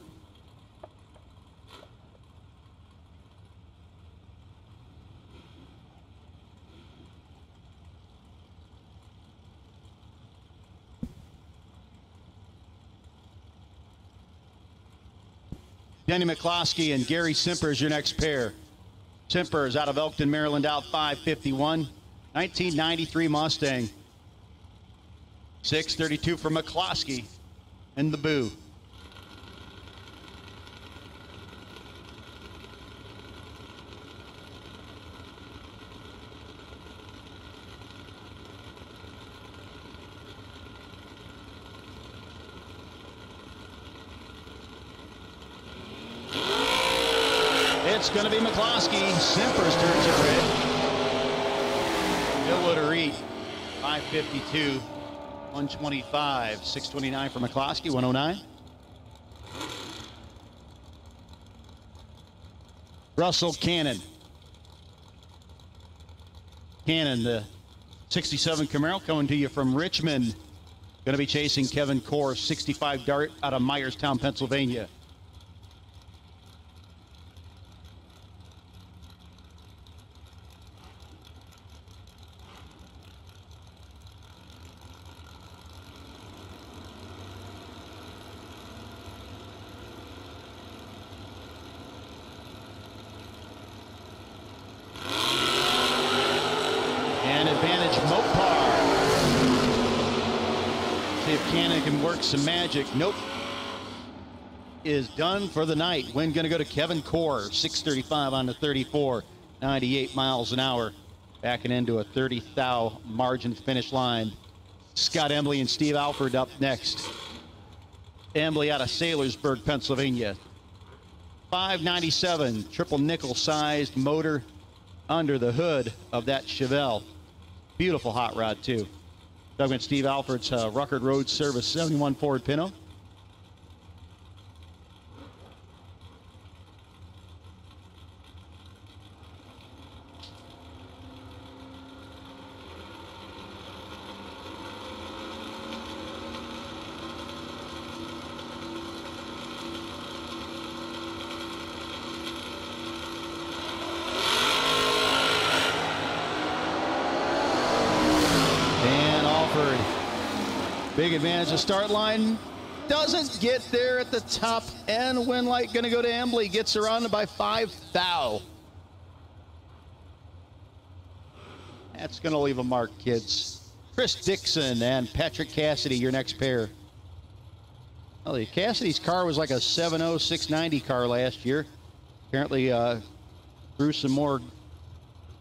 Denny Mccloskey and Gary Tsipras, your next pair. Tsipras out of Elkton, Maryland, out 5:51. 1993 Mustang. 6:32 for Mccloskey in the boo. It's going to be Mccloskey. Tsipras turns it red. Bill Woodard, 5:52, 125, 6:29 for Mccloskey, 109. Russell Cannon. Cannon, the 67 Camaro, coming to you from Richmond. Going to be chasing Kevin Core, 65 Dart out of Myerstown, Pennsylvania. Some magic. Nope. Is done for the night. Win going to go to Kevin Core. 6:35 on the 34. 98 miles an hour. Backing into a 30 thou margin finish line. Scott Embley and Steve Alford up next. Embley out of Saylorsburg, Pennsylvania. 597 triple nickel sized motor under the hood of that Chevelle. Beautiful hot rod too. Doug and Steve Alford's Ruckert Road Service 71 Ford Pinto. Big advantage of start line. Doesn't get there at the top end. Win light going to go to Embley. Gets surrounded by 5 thou. That's going to leave a mark, kids. Chris Dixon and Patrick Cassidy, your next pair. Well, Cassidy's car was like a 7.0 690 car last year. Apparently threw some more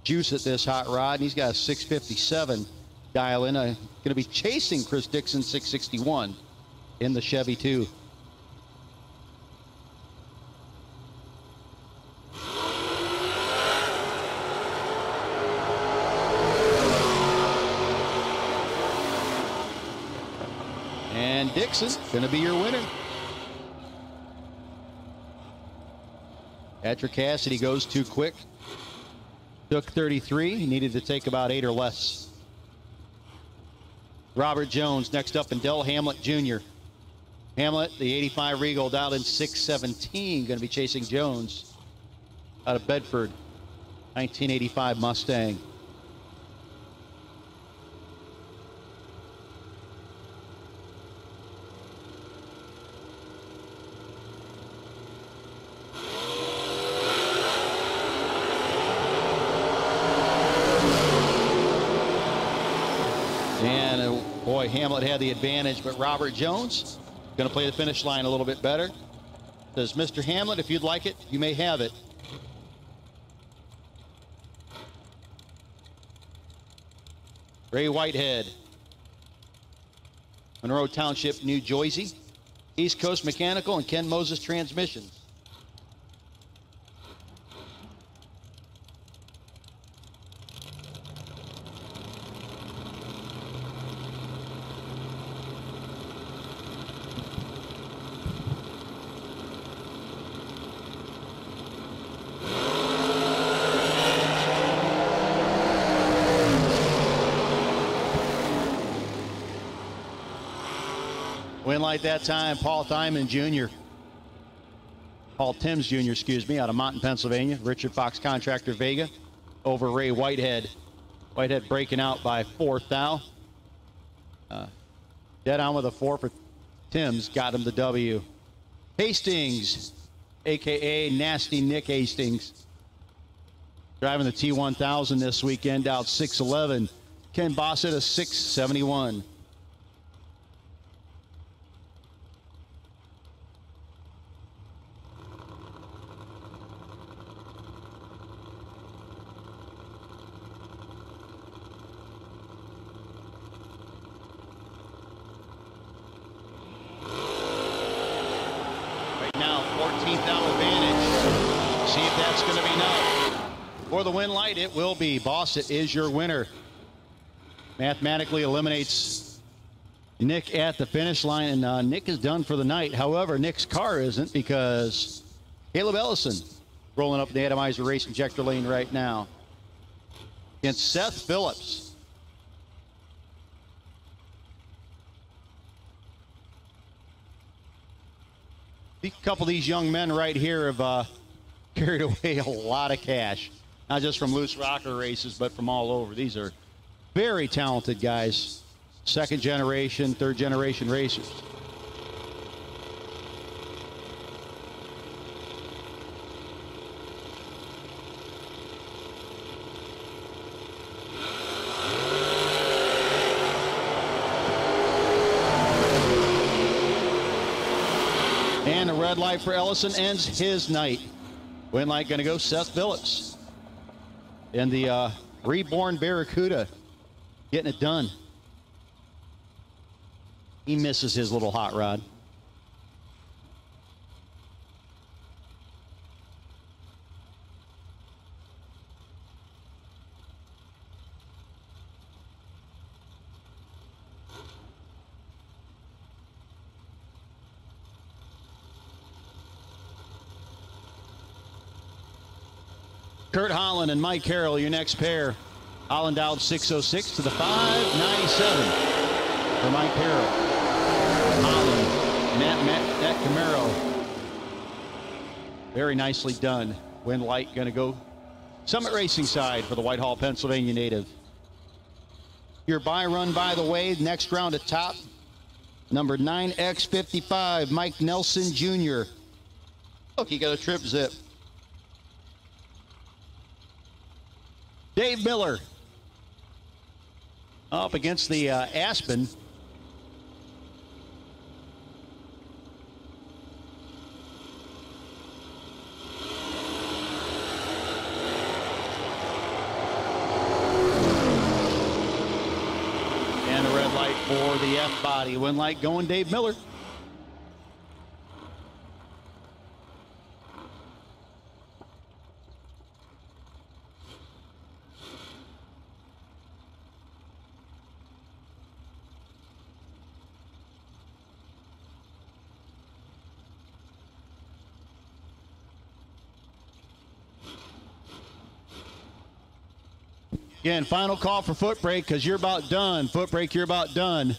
juice at this hot rod, and he's got a 657 dial in. Going to be chasing Chris Dixon 661 in the Chevy 2. And Dixon going to be your winner. Patrick Cassidy goes too quick. Took 33. He needed to take about 8 or less. Robert Jones next up, and Del Hamlet Jr. Hamlet, the 85 Regal, dialed in 617, going to be chasing Jones out of Bedford, 1985 Mustang. Boy, Hamlet had the advantage, but Robert Jones going to play the finish line a little bit better. Says, Mr. Hamlet, if you'd like it, you may have it. Ray Whitehead, Monroe Township, New Jersey. East Coast Mechanical and Ken Moses Transmissions. Win light that time, Paul Timms Jr., excuse me, out of Monton, Pennsylvania. Richard Fox Contractor Vega over Ray Whitehead. Whitehead breaking out by 4th thou. Dead on with a 4 for Timms, got him the W. Hastings, a.k.a. Nasty Nick Hastings, driving the T1000 this weekend, out 6'11". Ken Bossett, a 6'71". For the win light, it will be. Bossett is your winner. Mathematically eliminates Nick at the finish line, and Nick is done for the night. However, Nick's car isn't, because Caleb Ellison rolling up the atomizer race injector lane right now against Seth Phillips. A couple of these young men right here have carried away a lot of cash. Not just from loose rocker races, but from all over. These are very talented guys. Second generation, third generation racers. And the red light for Ellison ends his night. Win light going to go Seth Phillips. And the reborn Barracuda getting it done. He misses his little hot rod. Kurt Holland and Mike Carroll, your next pair. Holland out 606 to the 597 for Mike Carroll. Holland, Matt Camaro. Very nicely done. Win light going to go Summit Racing side for the Whitehall, Pennsylvania native. Your by run, by the way, next round at top. Number 9X55, Mike Nelson Jr. Look, he got a trip zip. Dave Miller up against the Aspen. And a red light for the F body. Win light going Dave Miller. Again, final call for foot brake, because you're about done. Foot brake, you're about done.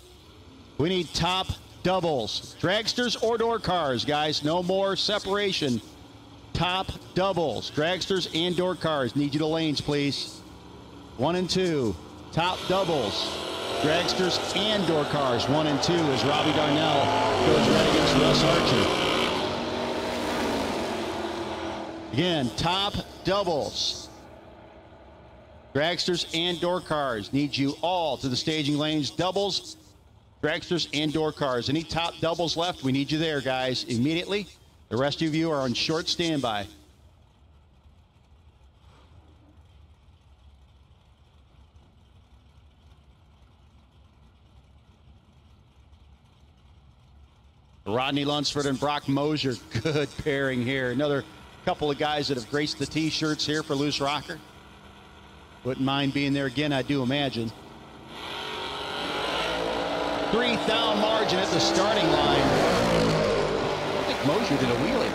We need top doubles. Dragsters or door cars, guys. No more separation. Top doubles. Dragsters and door cars. Need you to lanes, please. 1 and 2. Top doubles. Dragsters and door cars. 1 and 2 as Robbie Darnell goes right against Russ Archer. Again, top doubles. Dragsters and door cars. Need you all to the staging lanes. Doubles, dragsters, and door cars. Any top doubles left? We need you there, guys, immediately. The rest of you are on short standby. Rodney Lunsford and Brock Mosier. Good pairing here. Another couple of guys that have graced the T-shirts here for Loose Rocker. Wouldn't mind being there again, I do imagine. 3 thou margin at the starting line. I think Mosier did a wheelie.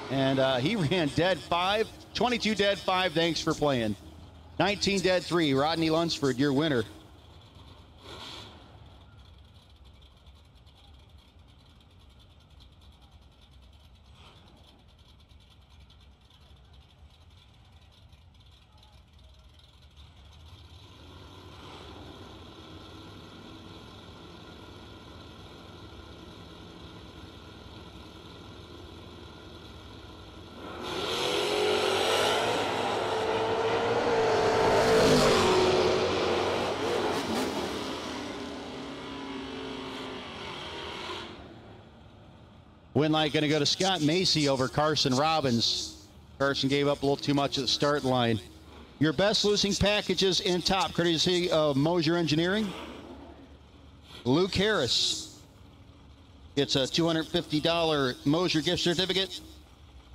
And he ran dead 5, 22 dead 5, thanks for playing. 19 dead 3, Rodney Lunsford, your winner. Win light going to go to Scott Macy over Carson Robbins. Carson gave up a little too much at the start line. Your best losing packages in top, courtesy of Mosier Engineering. Luke Harris gets a $250 Mosier gift certificate.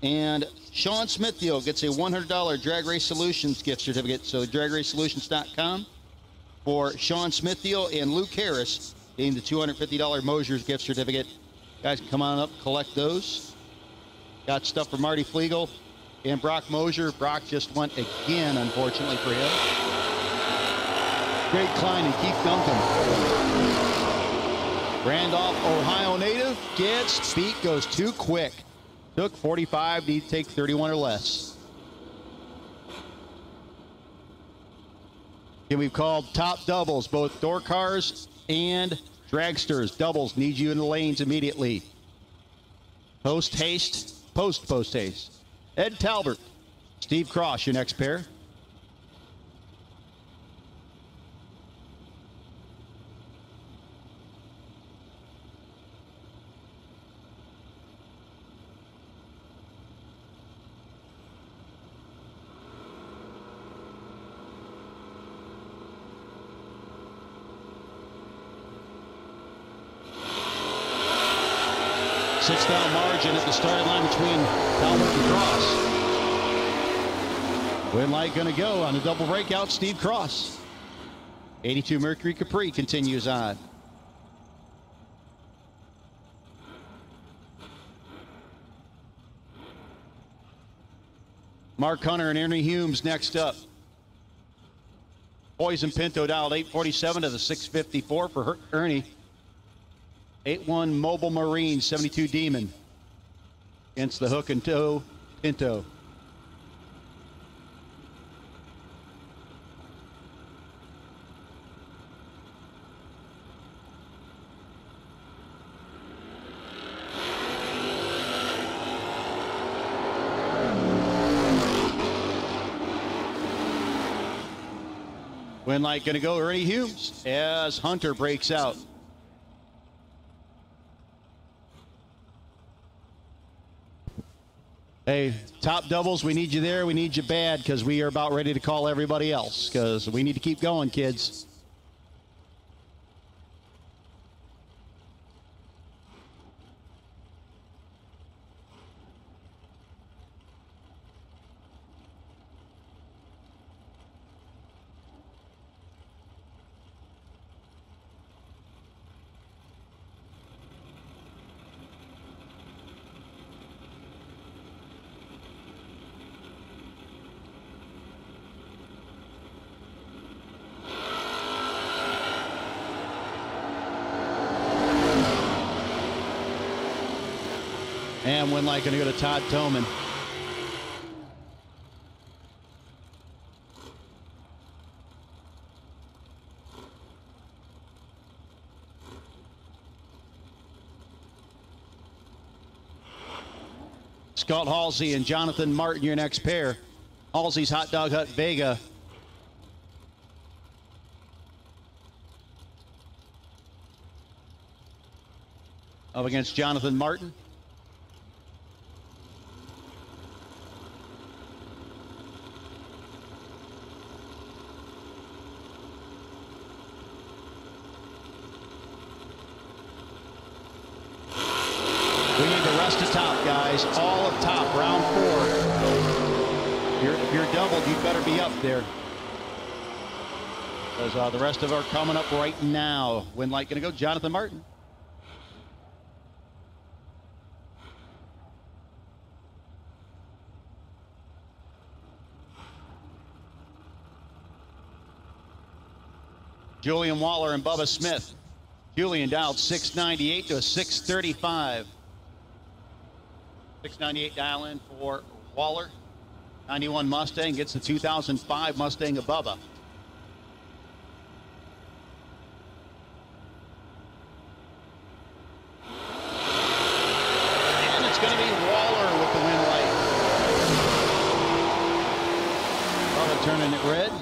And Sean Smithfield gets a $100 Drag Race Solutions gift certificate. So dragracesolutions.com for Sean Smithfield and Luke Harris getting the $250 Mosier's gift certificate. Guys, come on up, collect those. Got stuff for Marty Flegel and Brock Mosier. Brock just went again, unfortunately for him. Greg Klein and Keith Duncan. Randolph, Ohio native, gets beat, goes too quick. Took 45, need to take 31 or less. And we've called top doubles, both door cars and dragsters. Doubles need you in the lanes immediately. Post haste. Ed Talbert, Steve Cross, your next pair. Six-down margin at the starting line between Talbot and Cross. Win light going to go on a double breakout, Steve Cross. 82 Mercury Capri continues on. Mark Hunter and Ernie Humes next up. Poison Pinto dialed 847 to the 654 for Ernie. 8-1 Mobile Marine, 72 Demon against the hook and toe Pinto. Win light going to go Ernie Humes as Hunter breaks out. Hey, top doubles, we need you there. We need you bad because we are about ready to call everybody else because we need to keep going, kids. And win light going to go to Todd Toman. Scott Halsey and Jonathan Martin, your next pair. Halsey's Hot Dog Hut Vega. Up against Jonathan Martin. Guys, all up top, round 4. If you're doubled, you better be up there. Because the rest of them are coming up right now. Win light going to go Jonathan Martin. Julian Waller and Bubba Smith. Julian dialed 698 to a 635. 698 dial in for Waller. 91 Mustang gets the 2005 Mustang of Bubba. And it's going to be Waller with the win light. Bubba turning it red.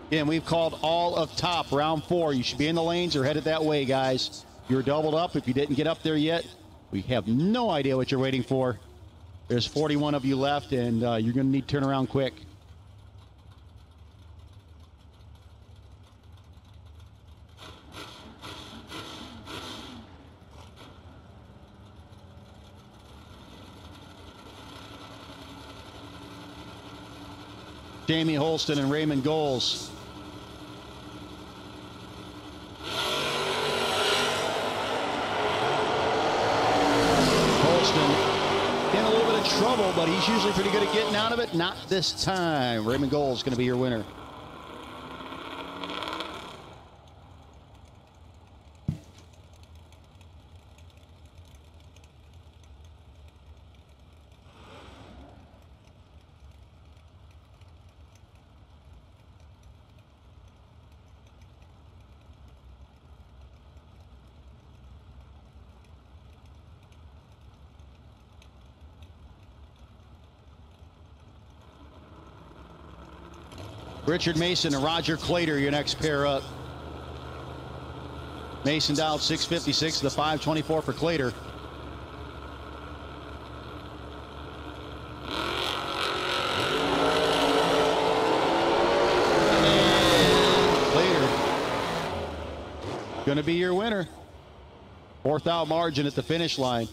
Again, we've called all of top, round 4. You should be in the lanes or headed that way, guys. You're doubled up. If you didn't get up there yet, We have no idea what you're waiting for. There's 41 of you left, and you're going to need to turn around quick. Jamie Holston and Raymond Goals. Holston in a little bit of trouble, but he's usually pretty good at getting out of it. Not this time. Raymond Goals going to be your winner. Richard Mason and Roger Clater, your next pair up. Mason dialed 656, the 524 for Clater. And Clater going to be your winner. Fourth out margin at the finish line.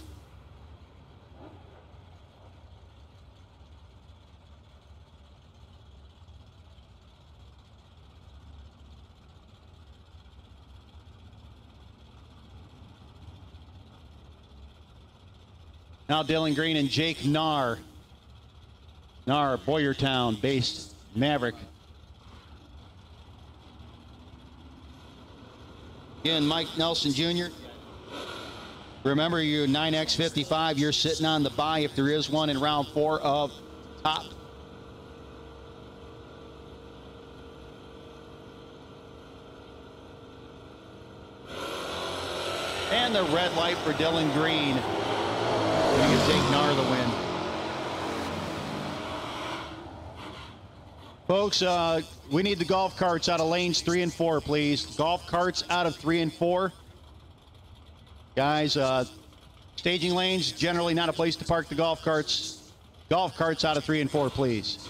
Now Dylan Green and Jake Narr. Narr, Boyertown-based Maverick. Again, Mike Nelson Jr. Remember, you 9x55, you're sitting on the bye if there is one in round 4 of top. And the red light for Dylan Green. Going to give Jake Narr the win. Folks, we need the golf carts out of lanes 3 and 4, please. Golf carts out of 3 and 4. Guys, staging lanes, generally not a place to park the golf carts. Golf carts out of 3 and 4, please.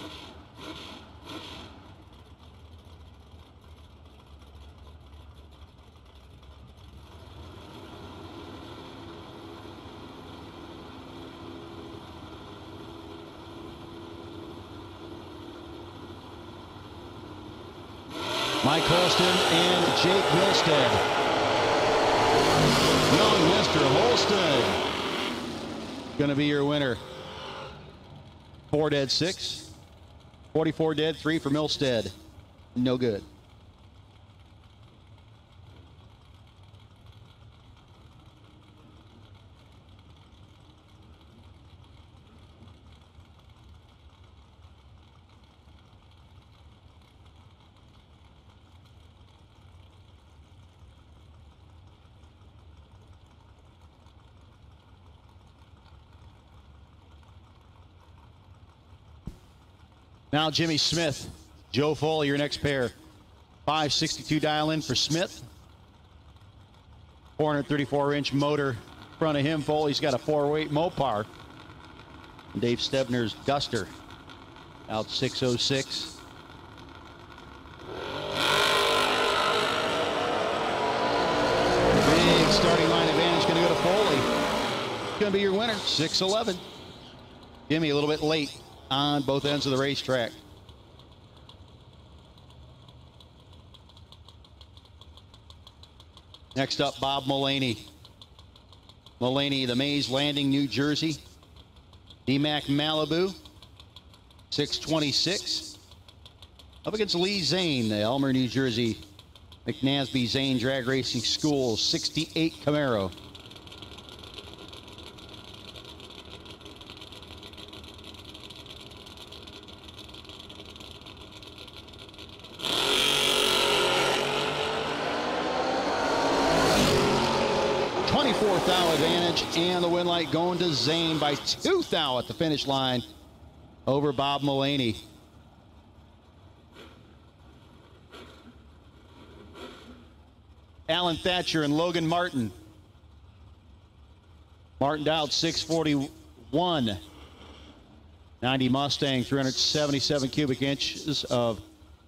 Mike Holston and Jake Milstead. Young Mr. Holston going to be your winner. 4 dead 6. 44 dead 3 for Milstead. No good. Now Jimmy Smith, Joe Foley, your next pair. 562 dial in for Smith. 434-inch motor in front of him. Foley's got a 408 Mopar. And Dave Stebner's Duster out 606. Big starting line advantage going to go to Foley. Going to be your winner, 611. Jimmy a little bit late on both ends of the racetrack. Next up, Bob Mullaney. Mullaney, the Mays Landing, New Jersey. DMAC Malibu, 626. Up against Lee Zane, the Elmer, New Jersey. McNasby Zane Drag Racing School, 68 Camaro. Thou advantage, and the win light going to Zane by 2 thou at the finish line over Bob Mullaney. Alan Thatcher and Logan Martin. Martin Dowd, 641. 90 Mustang, 377 cubic inches of, I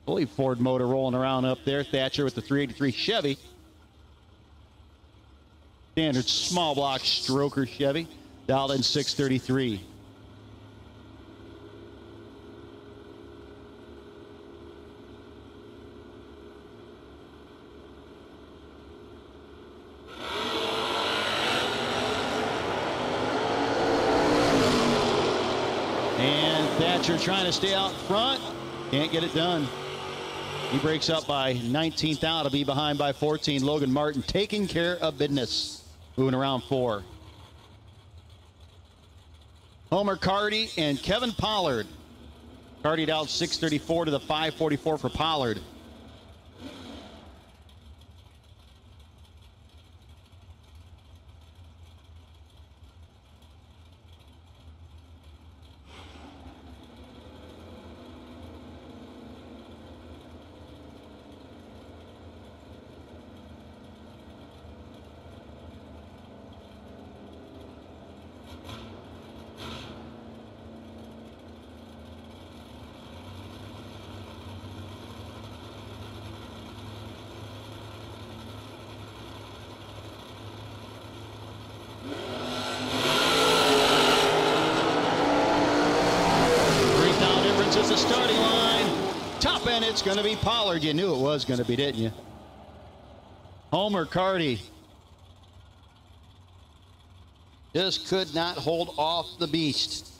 believe, Ford motor rolling around up there. Thatcher with the 383 Chevy. Standard small block stroker Chevy. Dowd in 633. Thatcher trying to stay out front. Can't get it done. He breaks up by 19th out. He'll be behind by 14. Logan Martin taking care of business. Moving around 4. Homer Carty and Kevin Pollard. Carty out 634 to the 544 for Pollard. The starting line. Top end, it's going to be Pollard. You knew it was going to be, didn't you? Homer Carty just could not hold off the beast.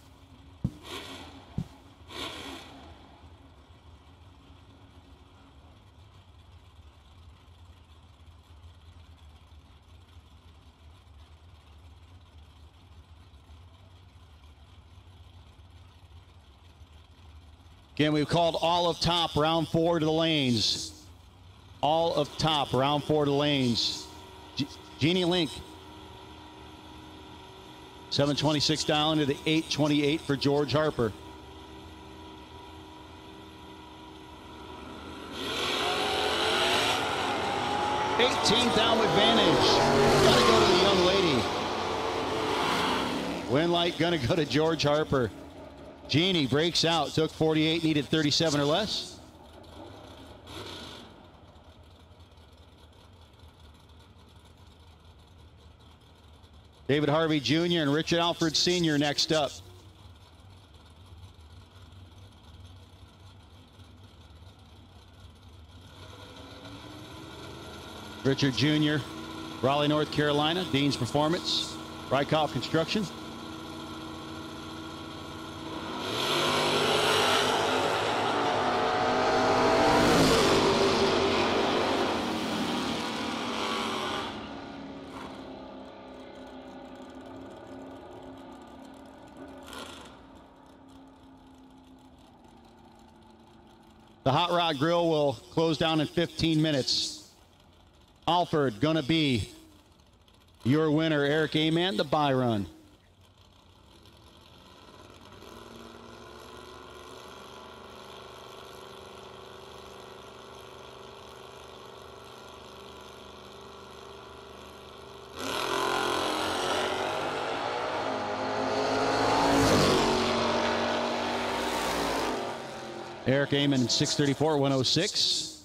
Again, we've called all of top, round 4 to the lanes. All of top, round 4 to the lanes. Jeannie Link. 726 down to the 828 for George Harper. Down advantage. Gotta go to the young lady. Win light gonna go to George Harper. Jeannie breaks out, took 48, needed 37 or less. David Harvey Jr. and Richard Alford Sr. next up. Richard Jr., Raleigh, North Carolina, Dean's Performance, Rykoff Construction. The Hot Rod Grill will close down in 15 minutes. Alford gonna be your winner, Eric Aman, the bye run. Eric Aman, 634, 106.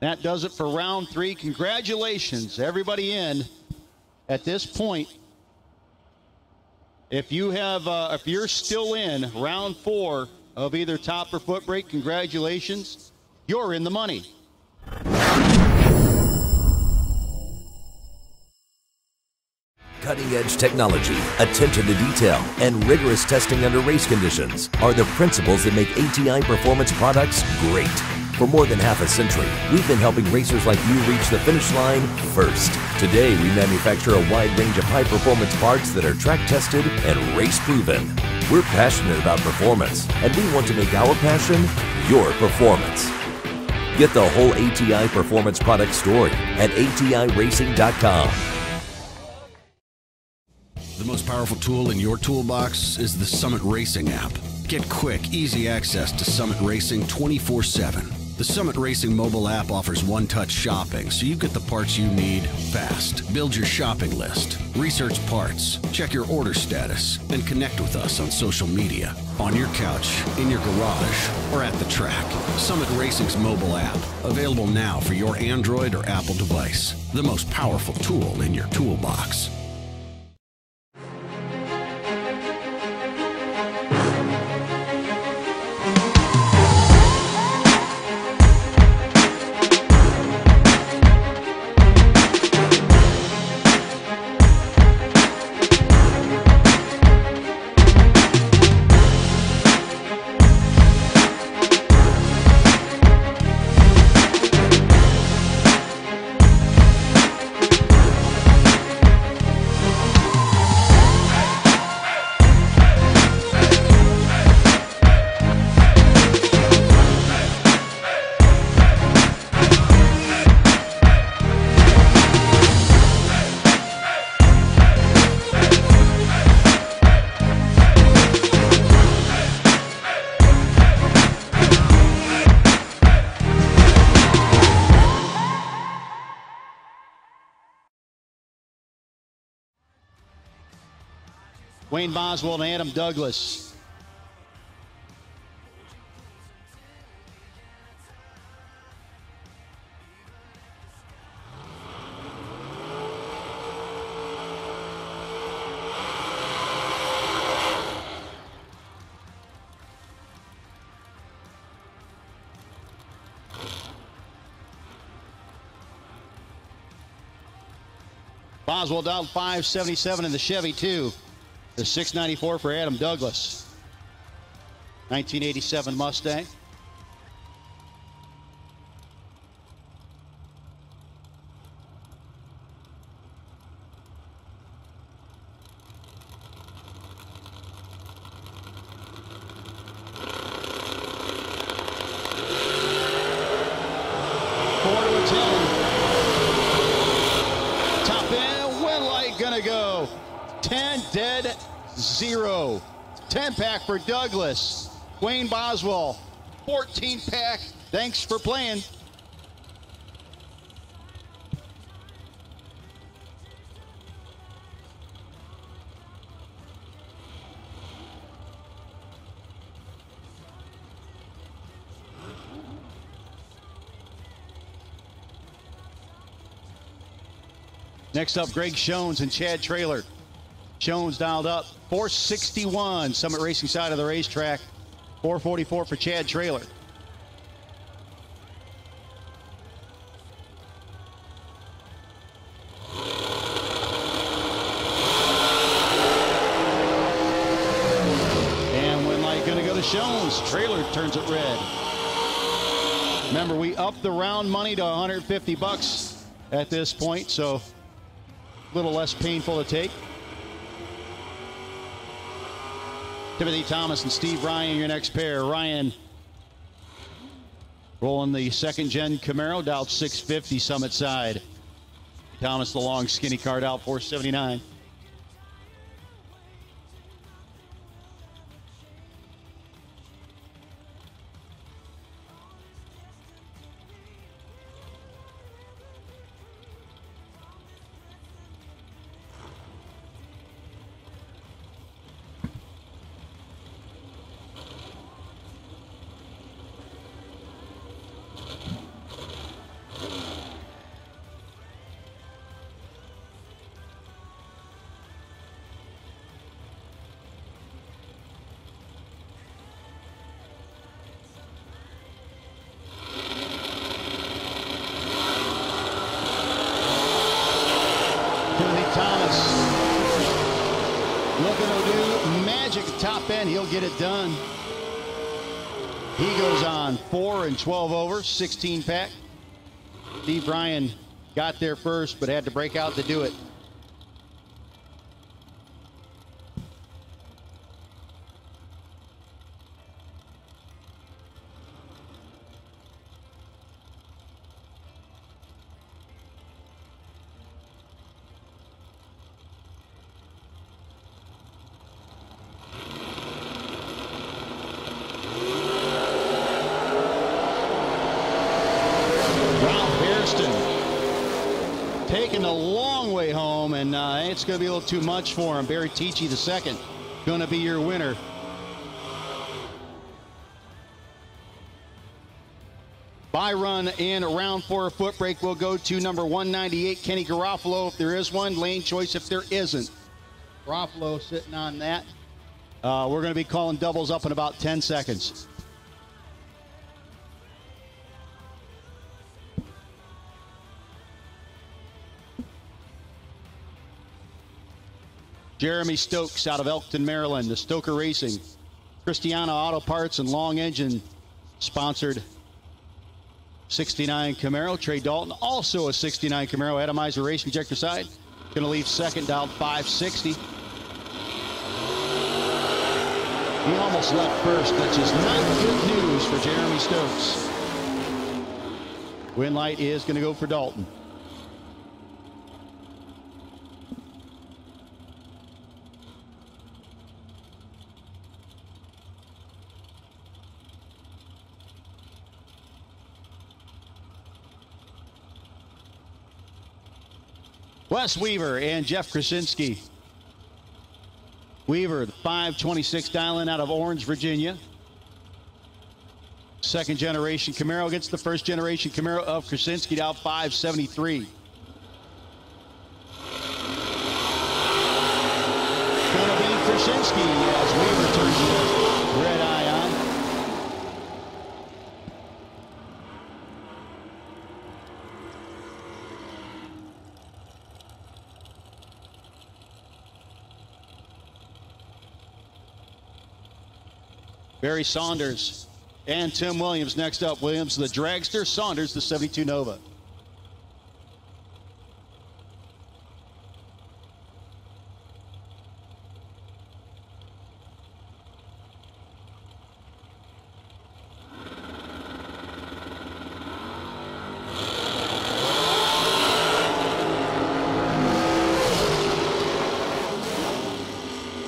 That does it for round 3. Congratulations, everybody in at this point. If you have, if you're still in round 4 of either top or foot brake, congratulations, you're in the money. Cutting-edge technology, attention to detail, and rigorous testing under race conditions are the principles that make ATI Performance products great. For more than half a century, we've been helping racers like you reach the finish line first. Today, we manufacture a wide range of high-performance parts that are track-tested and race-proven. We're passionate about performance, and we want to make our passion your performance. Get the whole ATI Performance product story at ATIRacing.com. The most powerful tool in your toolbox is the Summit Racing app. Get quick, easy access to Summit Racing 24/7. The Summit Racing mobile app offers one-touch shopping, so you get the parts you need fast. Build your shopping list, research parts, check your order status, and connect with us on social media, on your couch, in your garage, or at the track. Summit Racing's mobile app, available now for your Android or Apple device. The most powerful tool in your toolbox. Wayne Boswell and Adam Douglas. Boswell dialed 577 in the Chevy 2. The 694 for Adam Douglas. 1987 Mustang. Top end, win light gonna go. 10 dead, 0. 10-pack for Douglas. Wayne Boswell, 14-pack. Thanks for playing. Next up, Greg Shones and Chad Traylor. Shones dialed up 461, Summit Racing side of the racetrack. 444 for Chad Traylor. And win light gonna go to Shones. Traylor turns it red. Remember, we upped the round money to 150 bucks at this point, so a little less painful to take. Timothy Thomas and Steve Ryan, your next pair. Ryan rolling the second-gen Camaro, dialed 650 Summit side. Thomas, the long skinny car, dialed 479. Looking to do magic top end. He'll get it done. He goes on 4 and 12 over, 16-pack. Steve Ryan got there first, but had to break out to do it. taking a long way home, and it's going to be a little too much for him. Barry Tichy the second going to be your winner. By run in round 4 foot brake will go to number 198, Kenny Garofalo, if there is one. Lane choice if there isn't. Garofalo sitting on that. We're going to be calling doubles up in about 10 seconds. Jeremy Stokes out of Elkton, Maryland, the Stoker Racing. Christiana Auto Parts and Long Engine sponsored 69 Camaro. Trey Dalton, also a 69 Camaro. Atomizer Racing, check your side. Going to leave second down 560. He almost left first. That's just not good news for Jeremy Stokes. Win light is going to go for Dalton. Wes Weaver and Jeff Krasinski. Weaver, the 526 dial-in out of Orange, Virginia. Second generation Camaro against the first generation Camaro of Krasinski, down 573. Gonna be Krasinski as Weaver turns the red eye on. Barry Saunders and Tim Williams next up. Williams, the dragster. Saunders, the 72 Nova.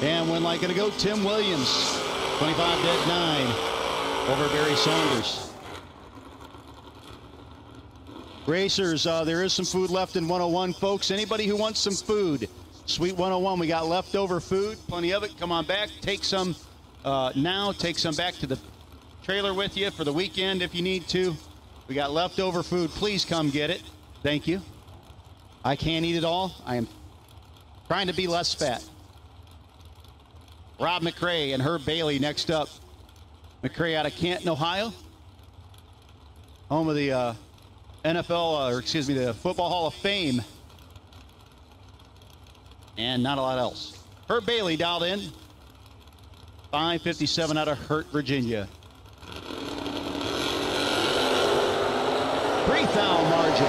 And when like going to go, Tim Williams. 25 dead 9 over Barry Saunders. Racers, there is some food left in 101, folks. Anybody who wants some food, Suite 101, we got leftover food, plenty of it. Come on back, take some now, take some back to the trailer with you for the weekend if you need to. We got leftover food. Please come get it. Thank you. I can't eat it all. I am trying to be less fat. Rob McRae and Herb Bailey next up. McRae out of Canton, Ohio. Home of the the Football Hall of Fame. And not a lot else. Herb Bailey dialed in. 557 out of Hurt, Virginia. 3,000 margin.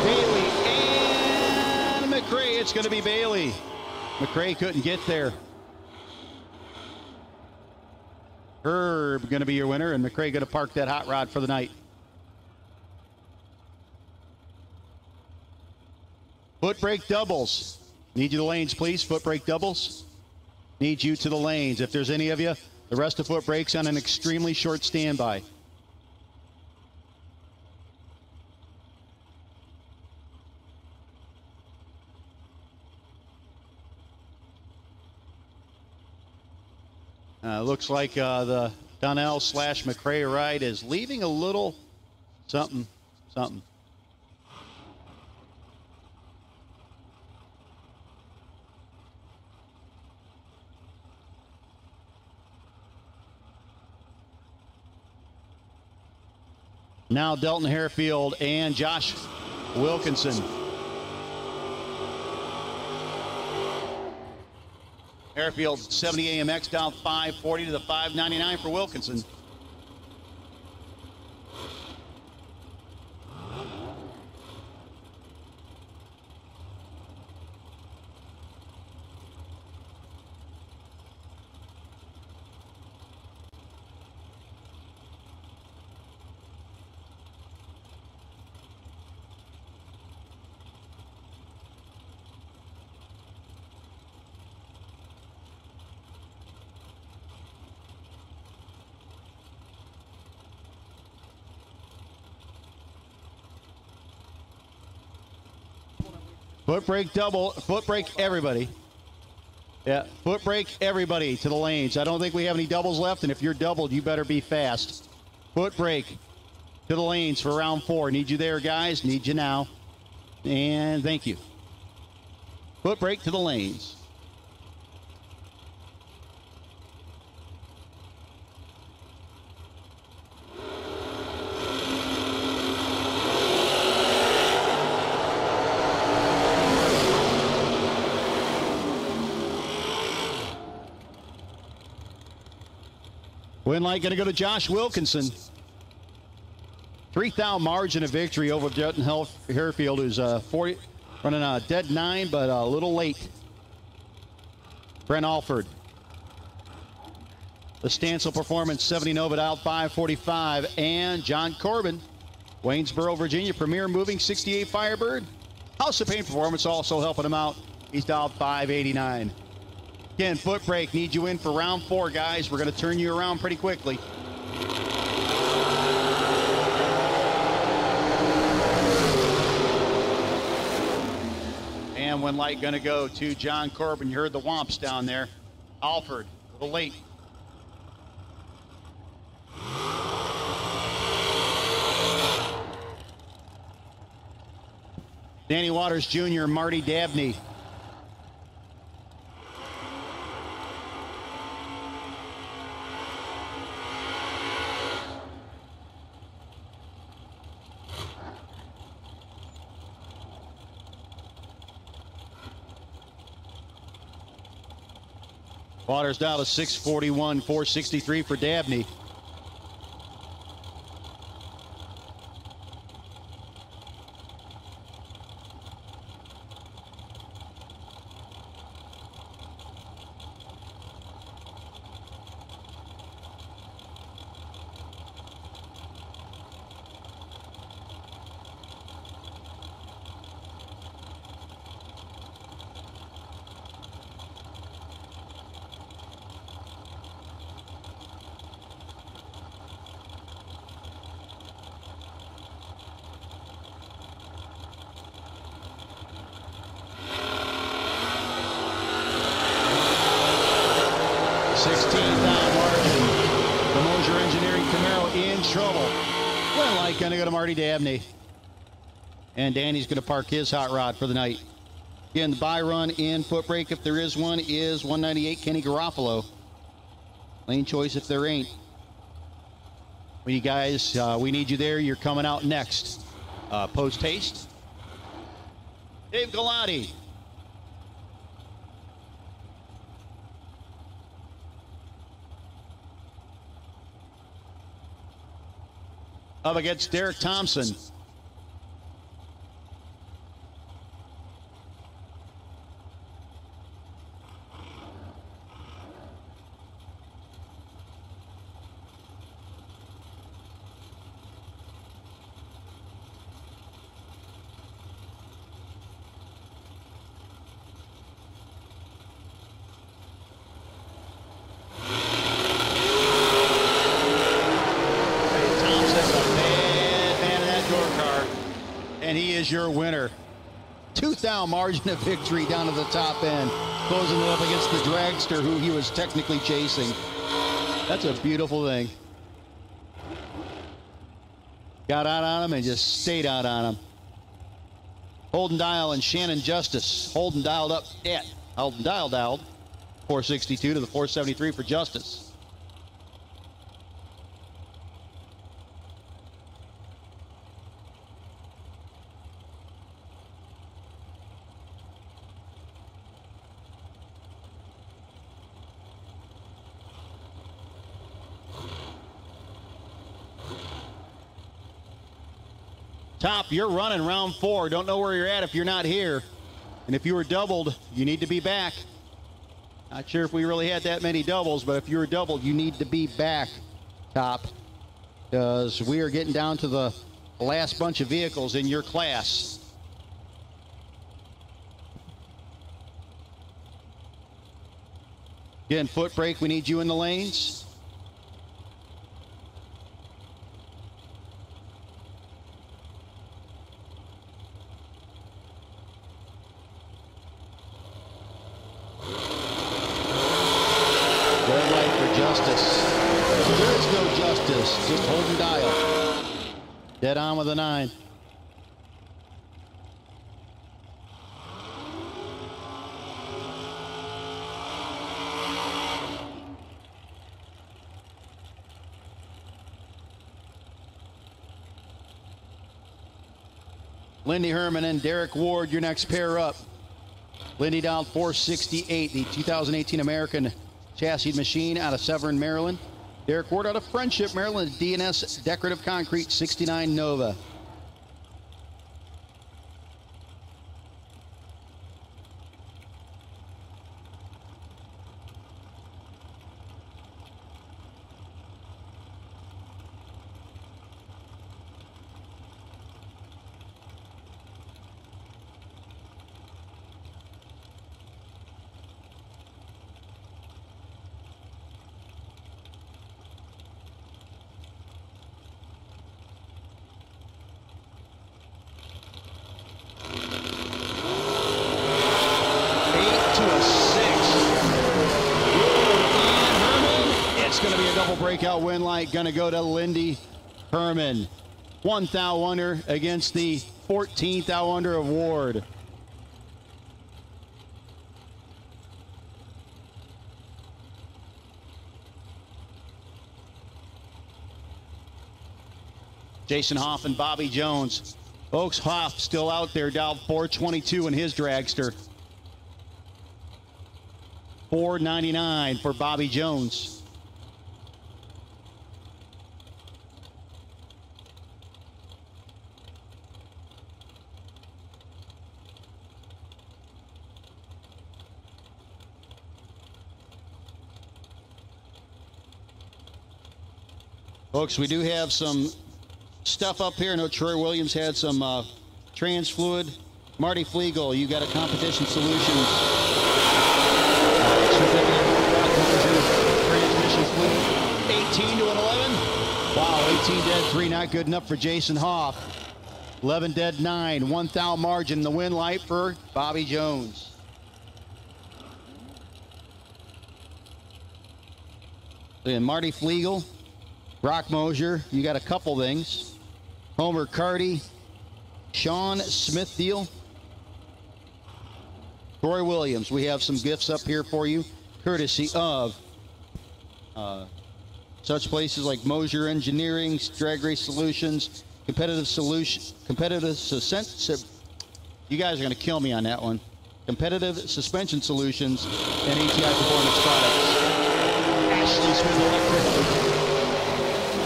Bailey and McRae. It's going to be Bailey. McRae couldn't get there. Herb going to be your winner, and McRae going to park that hot rod for the night. Foot brake doubles. Need you to the lanes, please. Foot brake doubles. Need you to the lanes. If there's any of you, the rest of foot brakes on an extremely short standby. Looks like the Donnell / McRae ride is leaving a little something. Now Delton Harefield and Josh Wilkinson. Harefield 70 AMX down 540 to the 599 for Wilkinson. Foot brake double, foot brake everybody. Yeah, foot brake everybody to the lanes. I don't think we have any doubles left, and if you're doubled, you better be fast. Foot brake to the lanes for round 4. Need you there, guys. Need you now. And thank you. Foot brake to the lanes. Win light going to go to Josh Wilkinson. 3,000 margin of victory over Jutton Harefield, who's 40, running a dead 9, but a little late. Brent Alford. The Stancil Performance 70 Nova out 545. And John Corbin, Waynesboro, Virginia, Premier Moving 68 Firebird. House of Paint Performance also helping him out. He's dialed 589. Again, foot brake, need you in for round 4, guys. We're going to turn you around pretty quickly. And one light going to go to John Corbin. You heard the whomps down there. Alford, a little late. Danny Waters Jr., Marty Dabney. Waters down to 641, 463 for Dabney. Going to go to Marty Dabney. And Danny's going to park his hot rod for the night. Again, the buy run in foot brake, if there is one, is 198 Kenny Garofalo. Lane choice if there ain't. You guys, we need you there. You're coming out next. Post haste. Dave Galati. Up against Derek Thompson. And he is your winner. 2,000 margin of victory down to the top end. Closing it up against the dragster who he was technically chasing. That's a beautiful thing. Got out on him and just stayed out on him. Holden Dial and Shannon Justice. Holden dialed up at Holden dialed 462 to the 473 for Justice. Top, you're running round 4. Don't know where you're at if you're not here. And if you were doubled, you need to be back. Not sure if we really had that many doubles, but if you were doubled, you need to be back, Top. Because we are getting down to the last bunch of vehicles in your class. Again, foot brake, we need you in the lanes. Michael. Dead on with a 9. Lindy Herman and Derek Ward, your next pair up. Lindy down 468, the 2018 American Chassis Machine out of Severn, Maryland. Derek Ward out of Friendship, Maryland, DNS Decorative Concrete 69 Nova. Breakout win light going to go to Lindy Herman. 1 thou under against the 14th thou under of Ward. Jason Hoff and Bobby Jones. Oaks Hoff still out there, down 422 in his dragster. 499 for Bobby Jones. Folks, we do have some stuff up here. I know Troy Williams had some trans fluid. Marty Flegel, you got a competition solutions. Transmission fluid. 18 to an 11. Wow, 18 dead, 3 not good enough for Jason Hoff. 11 dead, 9. 1 thou margin. The win light for Bobby Jones. And Marty Flegel. Brock Mosier, you got a couple things. Homer Carty, Sean Smithfield, Troy Williams. We have some gifts up here for you, courtesy of such places like Mosier Engineering, Drag Race Solutions, Competitive you guys are going to kill me on that one. Competitive Suspension Solutions and ATI Performance Products. Ashley Smith Electric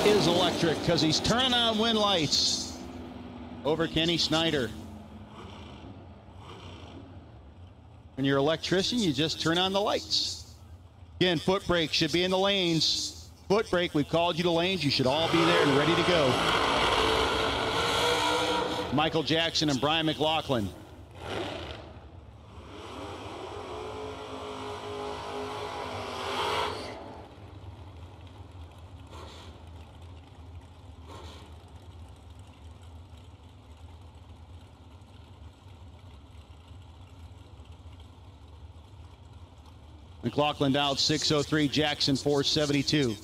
is electric because he's turning on win lights over Kenny Snyder. When you're an electrician, you just turn on the lights. Again, foot brake should be in the lanes. Foot brake, we've called you to lanes. You should all be there and ready to go. Michael Jackson and Brian McLaughlin. McLaughlin down 603, Jackson 472.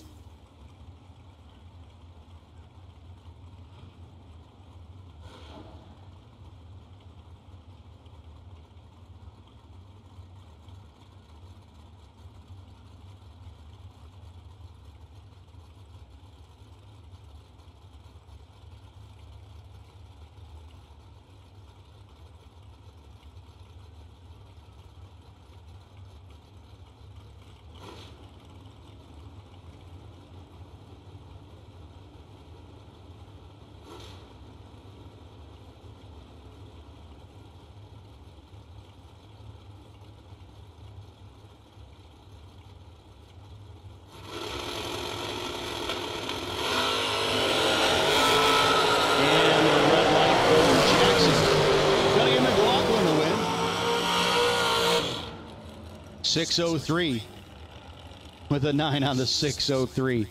William McLaughlin the win. 603 with a 9 on the 603.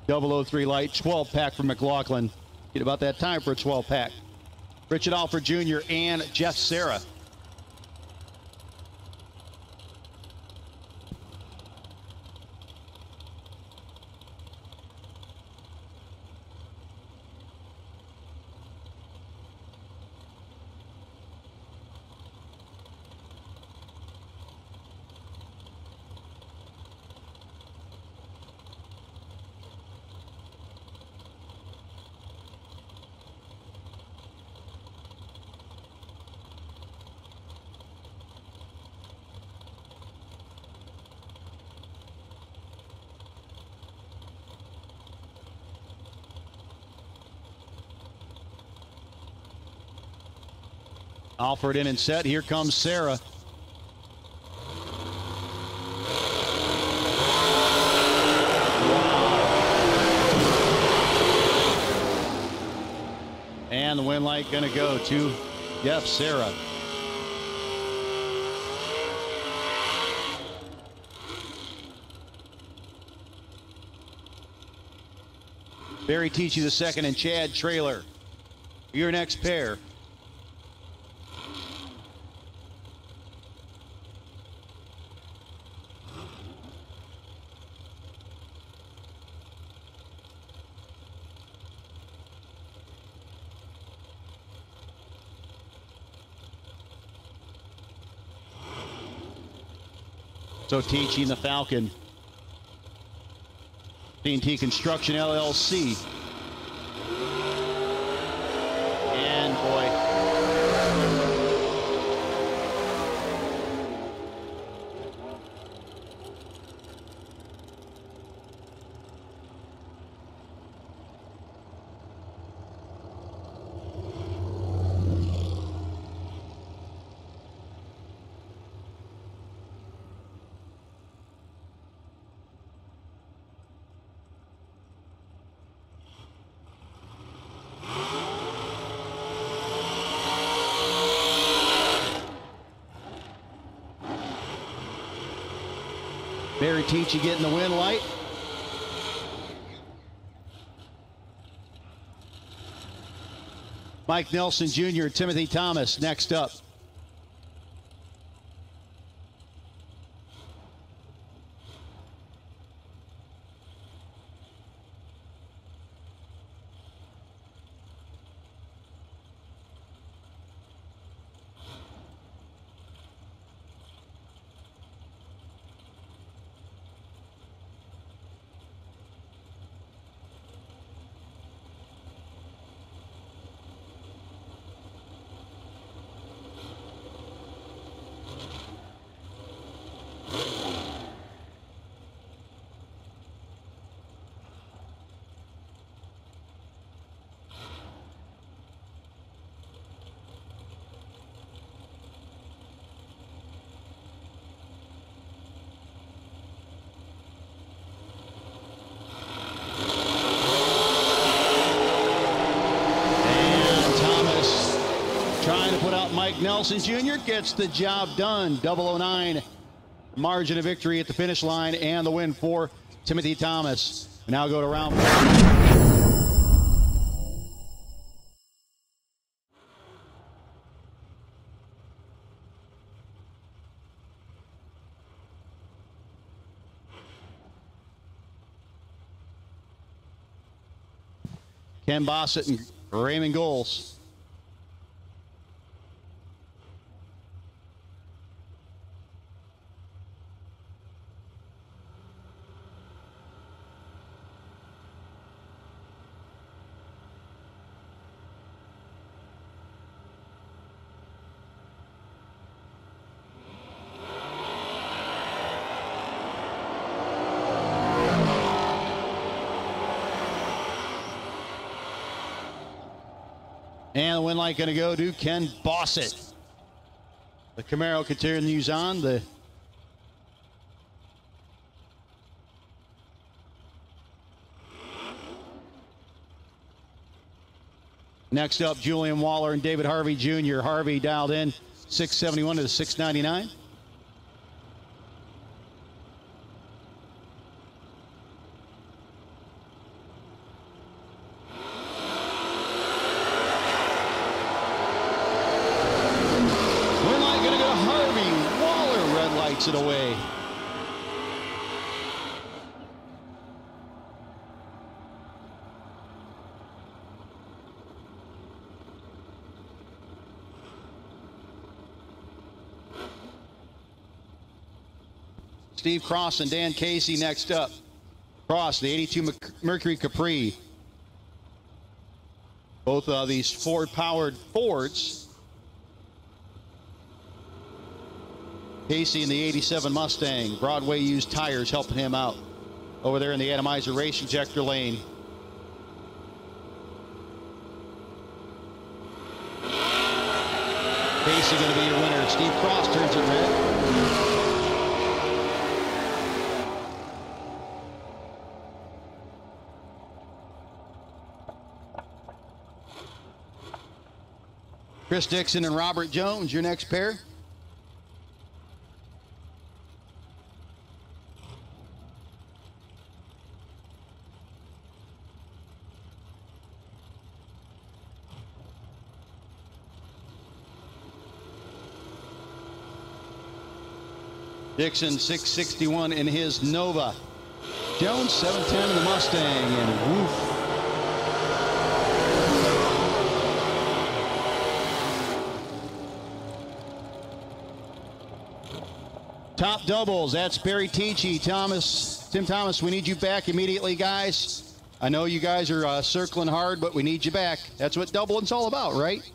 003 light, 12 pack for McLaughlin. Get about that time for a 12 pack. Richard Alford Jr. and Jeff Serra. Alford in and set. Here comes Sarah. And the win light going to go to Jeff Sarah. Barry Tichy the second and Chad Trailer. Your next pair. So Tichy and the Falcon. T&T Construction LLC. And boy. Barry Tichy getting the win light. Mike Nelson Jr., Timothy Thomas next up. Trying to put out Mike Nelson Jr. gets the job done. 009 margin of victory at the finish line and the win for Timothy Thomas. We now go to round four. Ken Bossett and Raymond Goals. And the win light going to go to Ken Bossett. The Camaro continues on. Next up, Julian Waller and David Harvey Jr. Harvey dialed in 671 to the 699. It away. Steve Cross and Dan Casey next up. Cross, the 82 Mercury Capri. Both of these Ford-powered Fords. Casey in the 87 Mustang. Broadway used tires helping him out over there in the atomizer race injector lane. Macy going to be your winner. Steve Cross turns it red. Chris Dixon and Robert Jones, your next pair. Dixon 661 in his Nova. Jones 710 in the Mustang, and woof. Top doubles, that's Barry Tichy, Tim Thomas, we need you back immediately, guys. I know you guys are circling hard, but we need you back. That's what doubling's all about, right?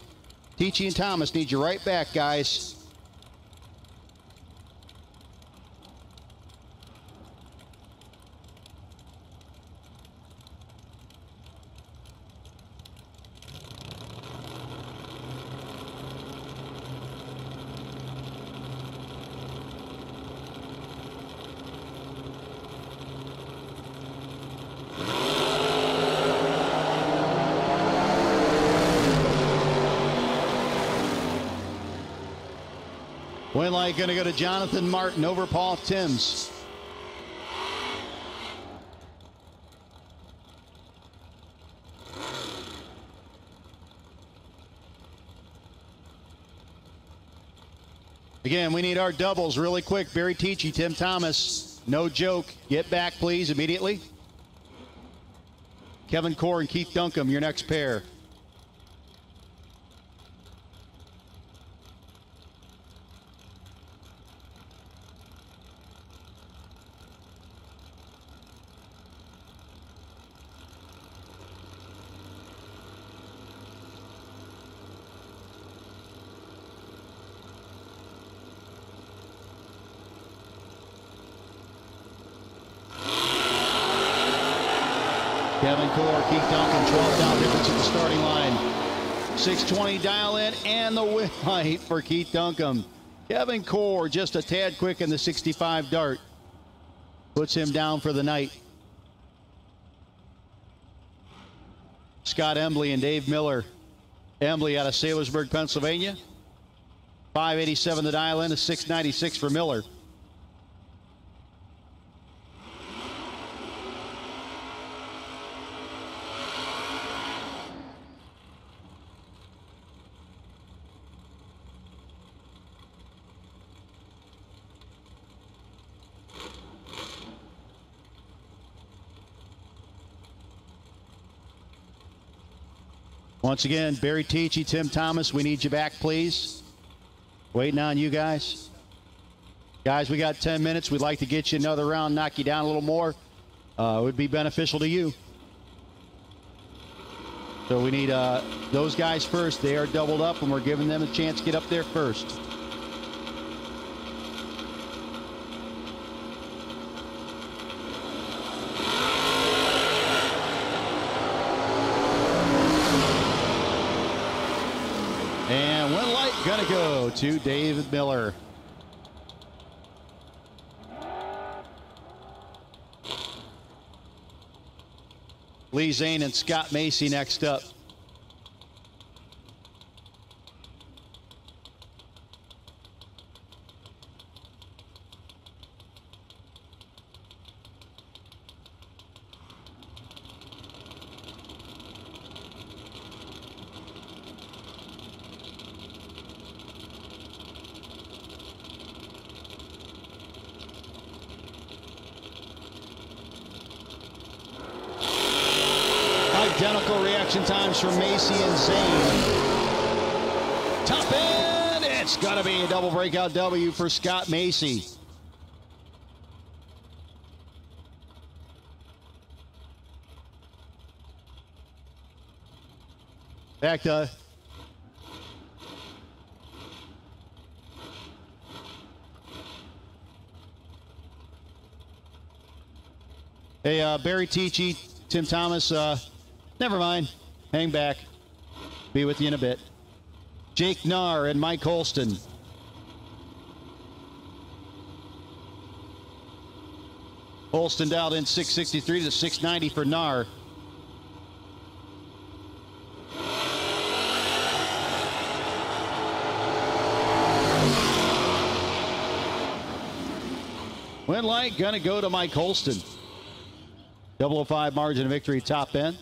Tichy and Thomas need you right back, guys. Win light going to go to Jonathan Martin over Paul Timms. Again, we need our doubles really quick. Barry Tichy, Tim Thomas, no joke. Get back, please, immediately. Kevin Core and Keith Duncombe, your next pair. Kevin Core, Keith Duncombe, 12 down difference at the starting line. 620 dial in and the win light for Keith Duncombe. Kevin Core just a tad quick in the 65 dart. Puts him down for the night. Scott Embley and Dave Miller. Embley out of Sailorsburg, Pennsylvania. 587 the dial in, a 696 for Miller. Once again, Barry Tichy, Tim Thomas, we need you back, please. Waiting on you guys. Guys, we got 10 minutes. We'd like to get you another round, knock you down a little more. It would be beneficial to you. So we need those guys first. They are doubled up, and we're giving them a chance to get up there first. And win light gonna go to David Miller. Lee Zane and Scott Macy next up. Identical reaction times from Macy and Zane. Top end, it's got to be a double breakout W for Scott Macy. Back to hey, Barry Tichy, Tim Thomas, never mind. Hang back. Be with you in a bit. Jake Narr and Mike Holston. Holston dialed in 663 to 690 for Narr. Win light gonna go to Mike Holston. 005 margin of victory, top end.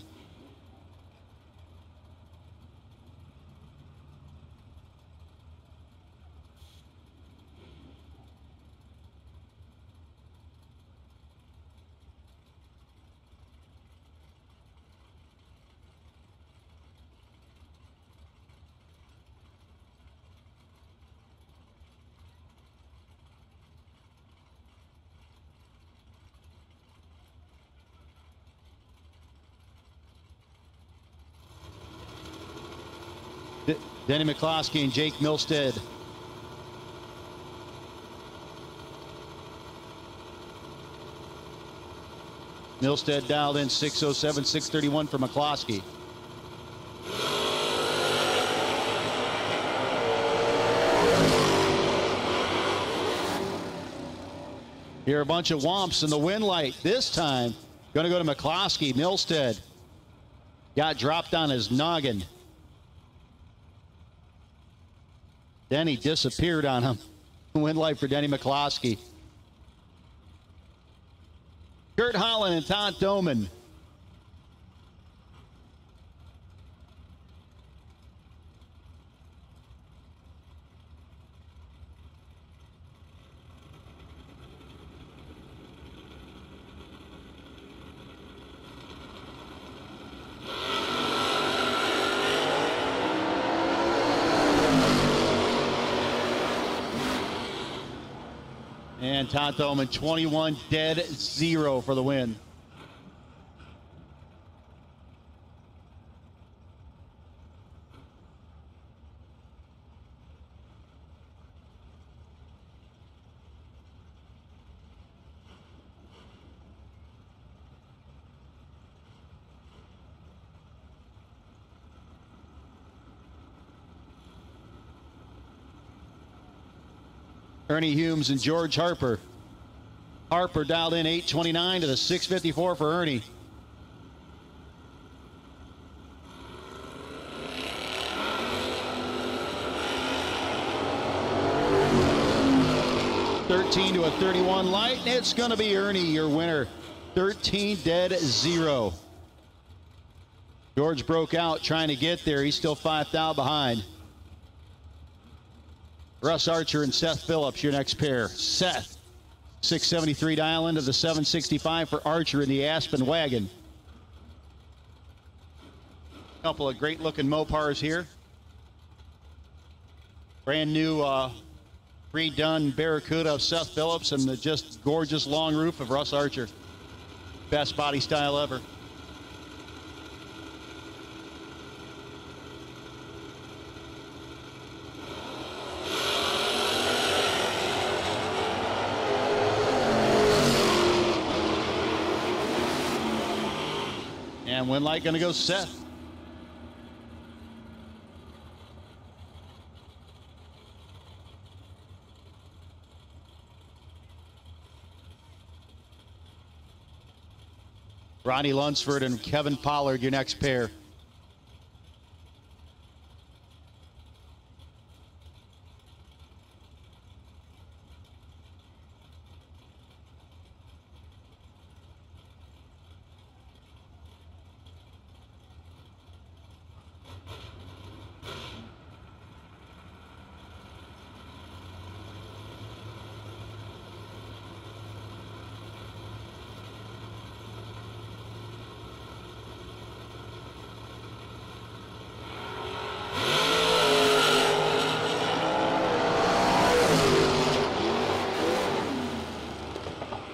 Denny Mccloskey and Jake Milstead. Milstead dialed in 607, 631 for Mccloskey. Here are a bunch of whomps in the wind light. This time, going to go to Mccloskey. Milstead got dropped on his noggin. Denny disappeared on him. Wind light for Denny Mccloskey. Kurt Holland and Todd Doman. And Todd Doman, 21 dead 0 for the win. Ernie Humes and George Harper. Harper dialed in 829 to the 654 for Ernie. $13 to a 31 light, and it's going to be Ernie, your winner. 13 dead 0. George broke out trying to get there. He's still 5 thou behind. Russ Archer and Seth Phillips, your next pair. Seth, 673 dial into the 765 for Archer in the Aspen wagon. Couple of great looking Mopars here. Brand new redone Barracuda of Seth Phillips and the just gorgeous long roof of Russ Archer. Best body style ever. And win light gonna go Seth. Ronnie Lunsford and Kevin Pollard, your next pair.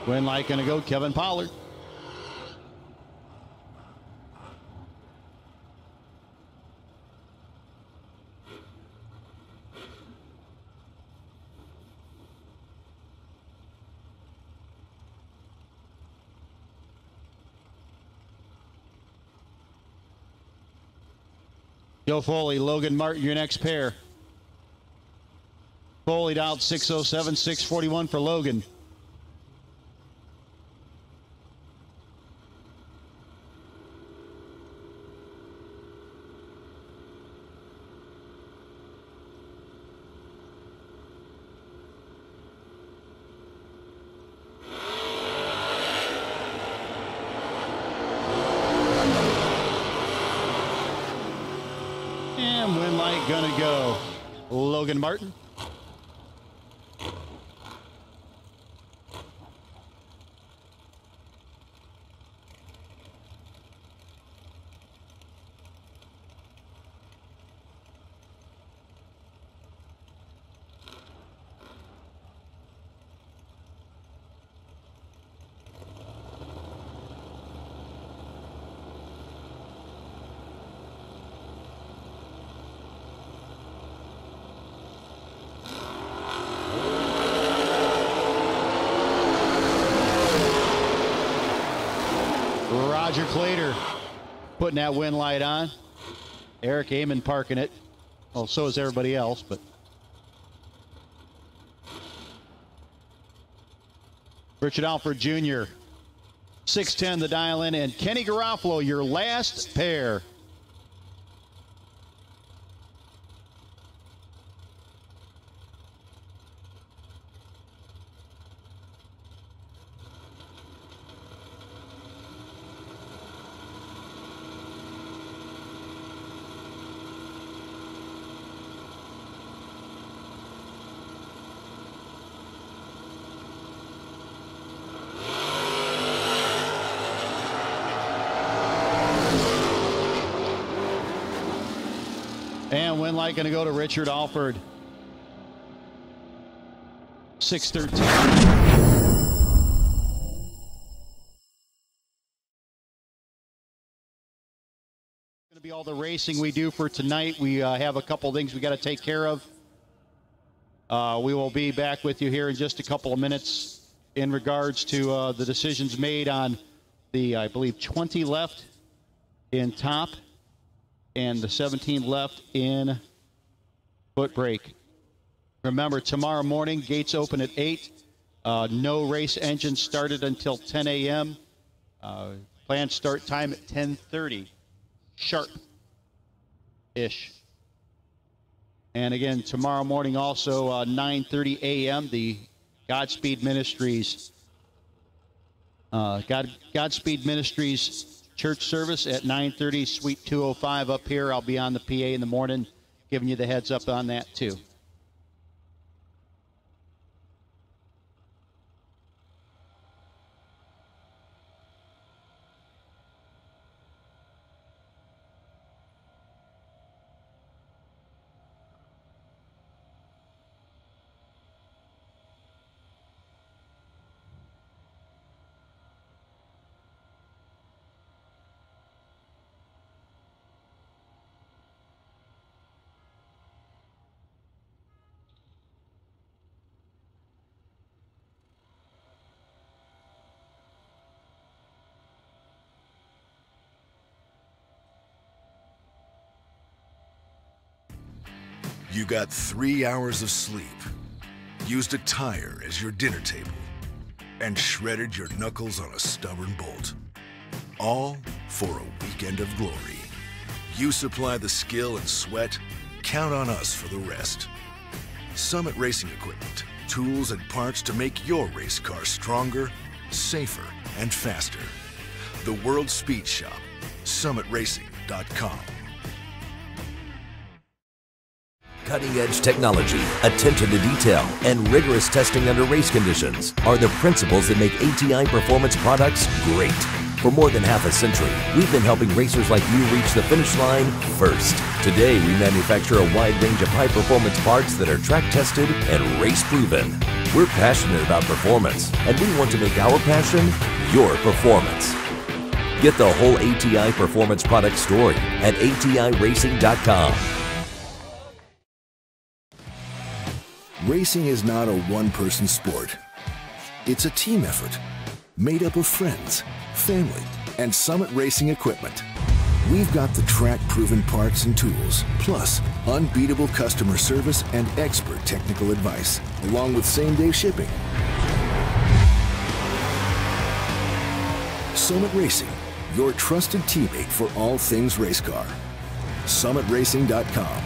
Win light gonna go Kevin Pollard. Joe Foley, Logan Martin, your next pair. Foleyed out 6:07, 6:41 for Logan. And win light gonna go. Logan Martin. Roger Clater putting that win light on. Eric Amon parking it. Well, so is everybody else, but Richard Alford Jr. 6'10", the dial in, and Kenny Garofalo, your last pair. And win light going to go to Richard Alford. 6:13. Going to be all the racing we do for tonight. We have a couple things we got to take care of. We will be back with you here in just a couple of minutes in regards to the decisions made on the, I believe, 20 left in top and the 17 left in foot brake. Remember, tomorrow morning, gates open at 8. No race engines started until 10 a.m. Planned start time at 10:30, sharp-ish. And again, tomorrow morning also, 9:30 a.m., the Godspeed Ministries, Godspeed Ministries church service at 9:30, Suite 205 up here. I'll be on the PA in the morning, giving you the heads up on that too. You got 3 hours of sleep, used a tire as your dinner table, and shredded your knuckles on a stubborn bolt. All for a weekend of glory. You supply the skill and sweat, count on us for the rest. Summit Racing Equipment, tools and parts to make your race car stronger, safer, and faster. The World Speed Shop, summitracing.com. Cutting-edge technology, attention to detail, and rigorous testing under race conditions are the principles that make ATI Performance products great. For more than half a century, we've been helping racers like you reach the finish line first. Today, we manufacture a wide range of high-performance parts that are track-tested and race-proven. We're passionate about performance, and we want to make our passion your performance. Get the whole ATI Performance product story at ATIRacing.com. Racing is not a one-person sport. It's a team effort made up of friends, family, and Summit Racing Equipment. We've got the track-proven parts and tools, plus unbeatable customer service and expert technical advice, along with same-day shipping. Summit Racing, your trusted teammate for all things race car. SummitRacing.com.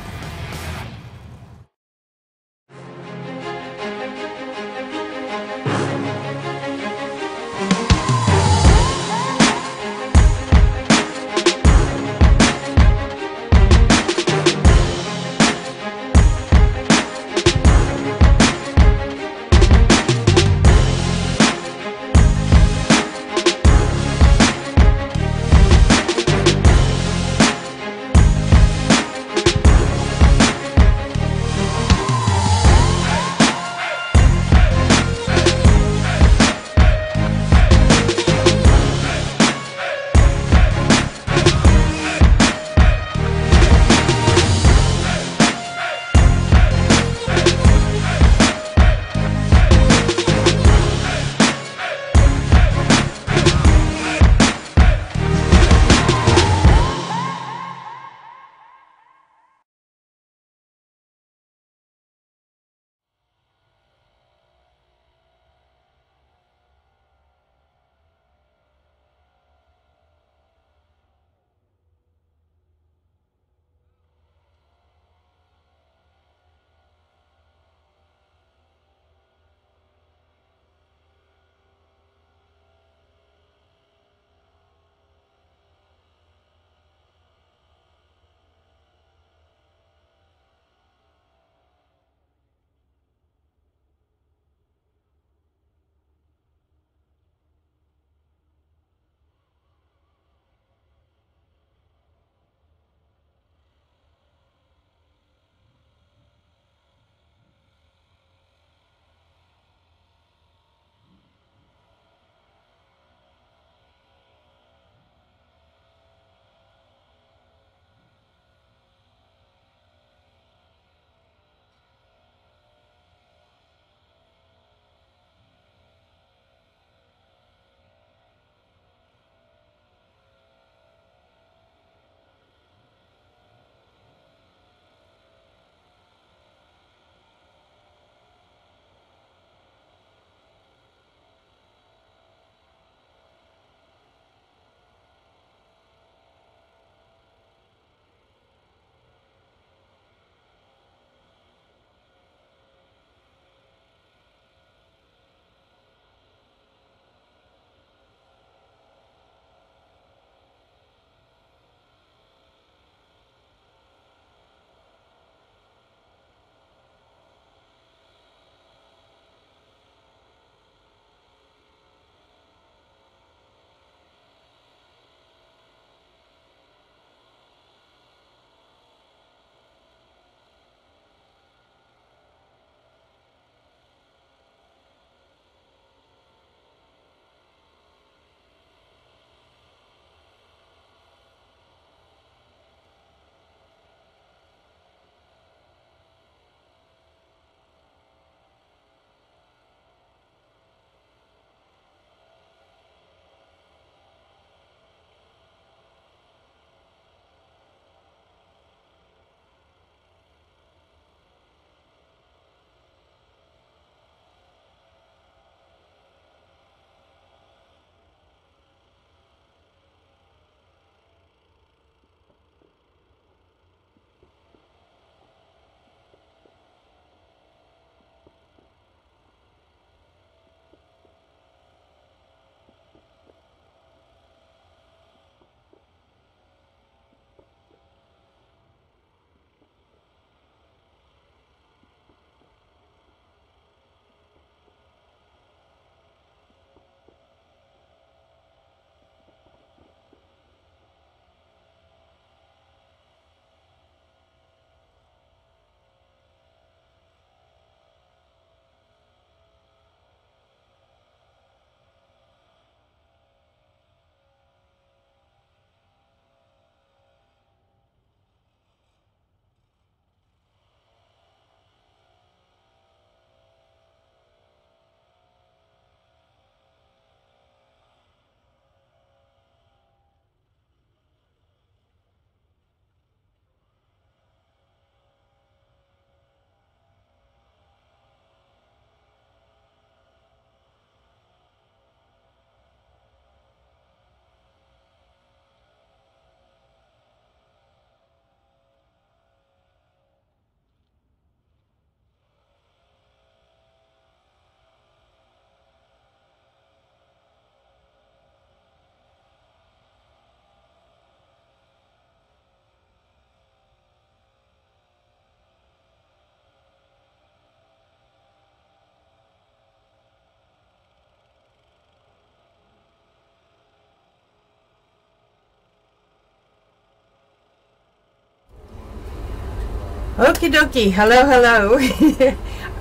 Okie dokie. Hello, hello.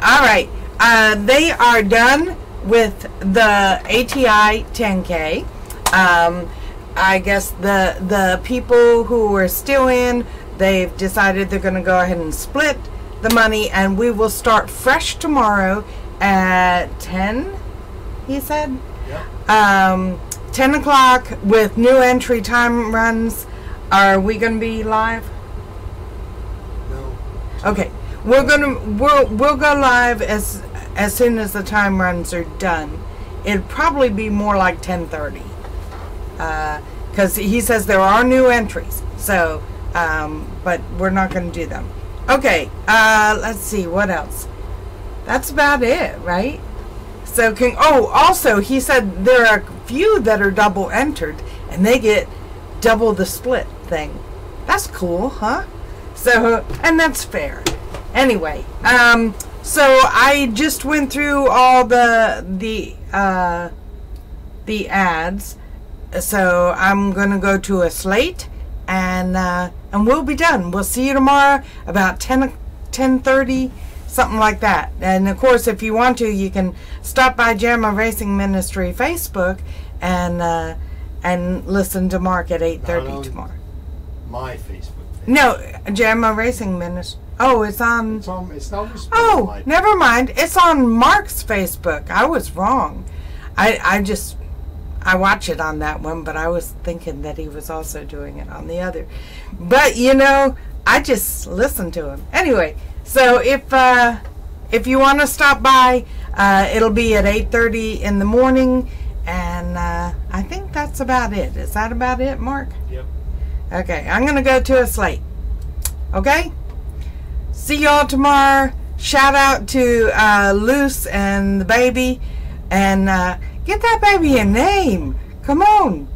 All right. They are done with the ATI 10K. I guess the people who were still in, they've decided they're going to go ahead and split the money, and we will start fresh tomorrow at 10, he said? Yeah. 10 o'clock with new entry time runs. Are we going to be live? No. Okay. We'll go live as soon as the time runs are done. It'll probably be more like 10:30. Because he says there are new entries. So, but we're not going to do them. Okay. Let's see. What else? That's about it, right? So, also, he said there are a few that are double entered, and they get double the split thing. That's cool, huh? So, and that's fair. Anyway, so I just went through all the ads. So I'm gonna go to a slate, and we'll be done. We'll see you tomorrow about 10:30, something like that. And of course, if you want to, you can stop by JAMA Racing Ministry Facebook and listen to Mark at 8:30 tomorrow. My Facebook page. No, JAMA Racing Ministry. Oh, it's on. It's not responsible. Oh, never mind. It's on Mark's Facebook. I was wrong. I watch it on that one, but I was thinking that he was also doing it on the other. But I just listen to him anyway. So if you want to stop by, it'll be at 8:30 in the morning, and I think that's about it. Is that about it, Mark? Yep. Okay, I'm gonna go to a slate. Okay. See y'all tomorrow. Shout out to Luce and the baby, and get that baby a name. Come on.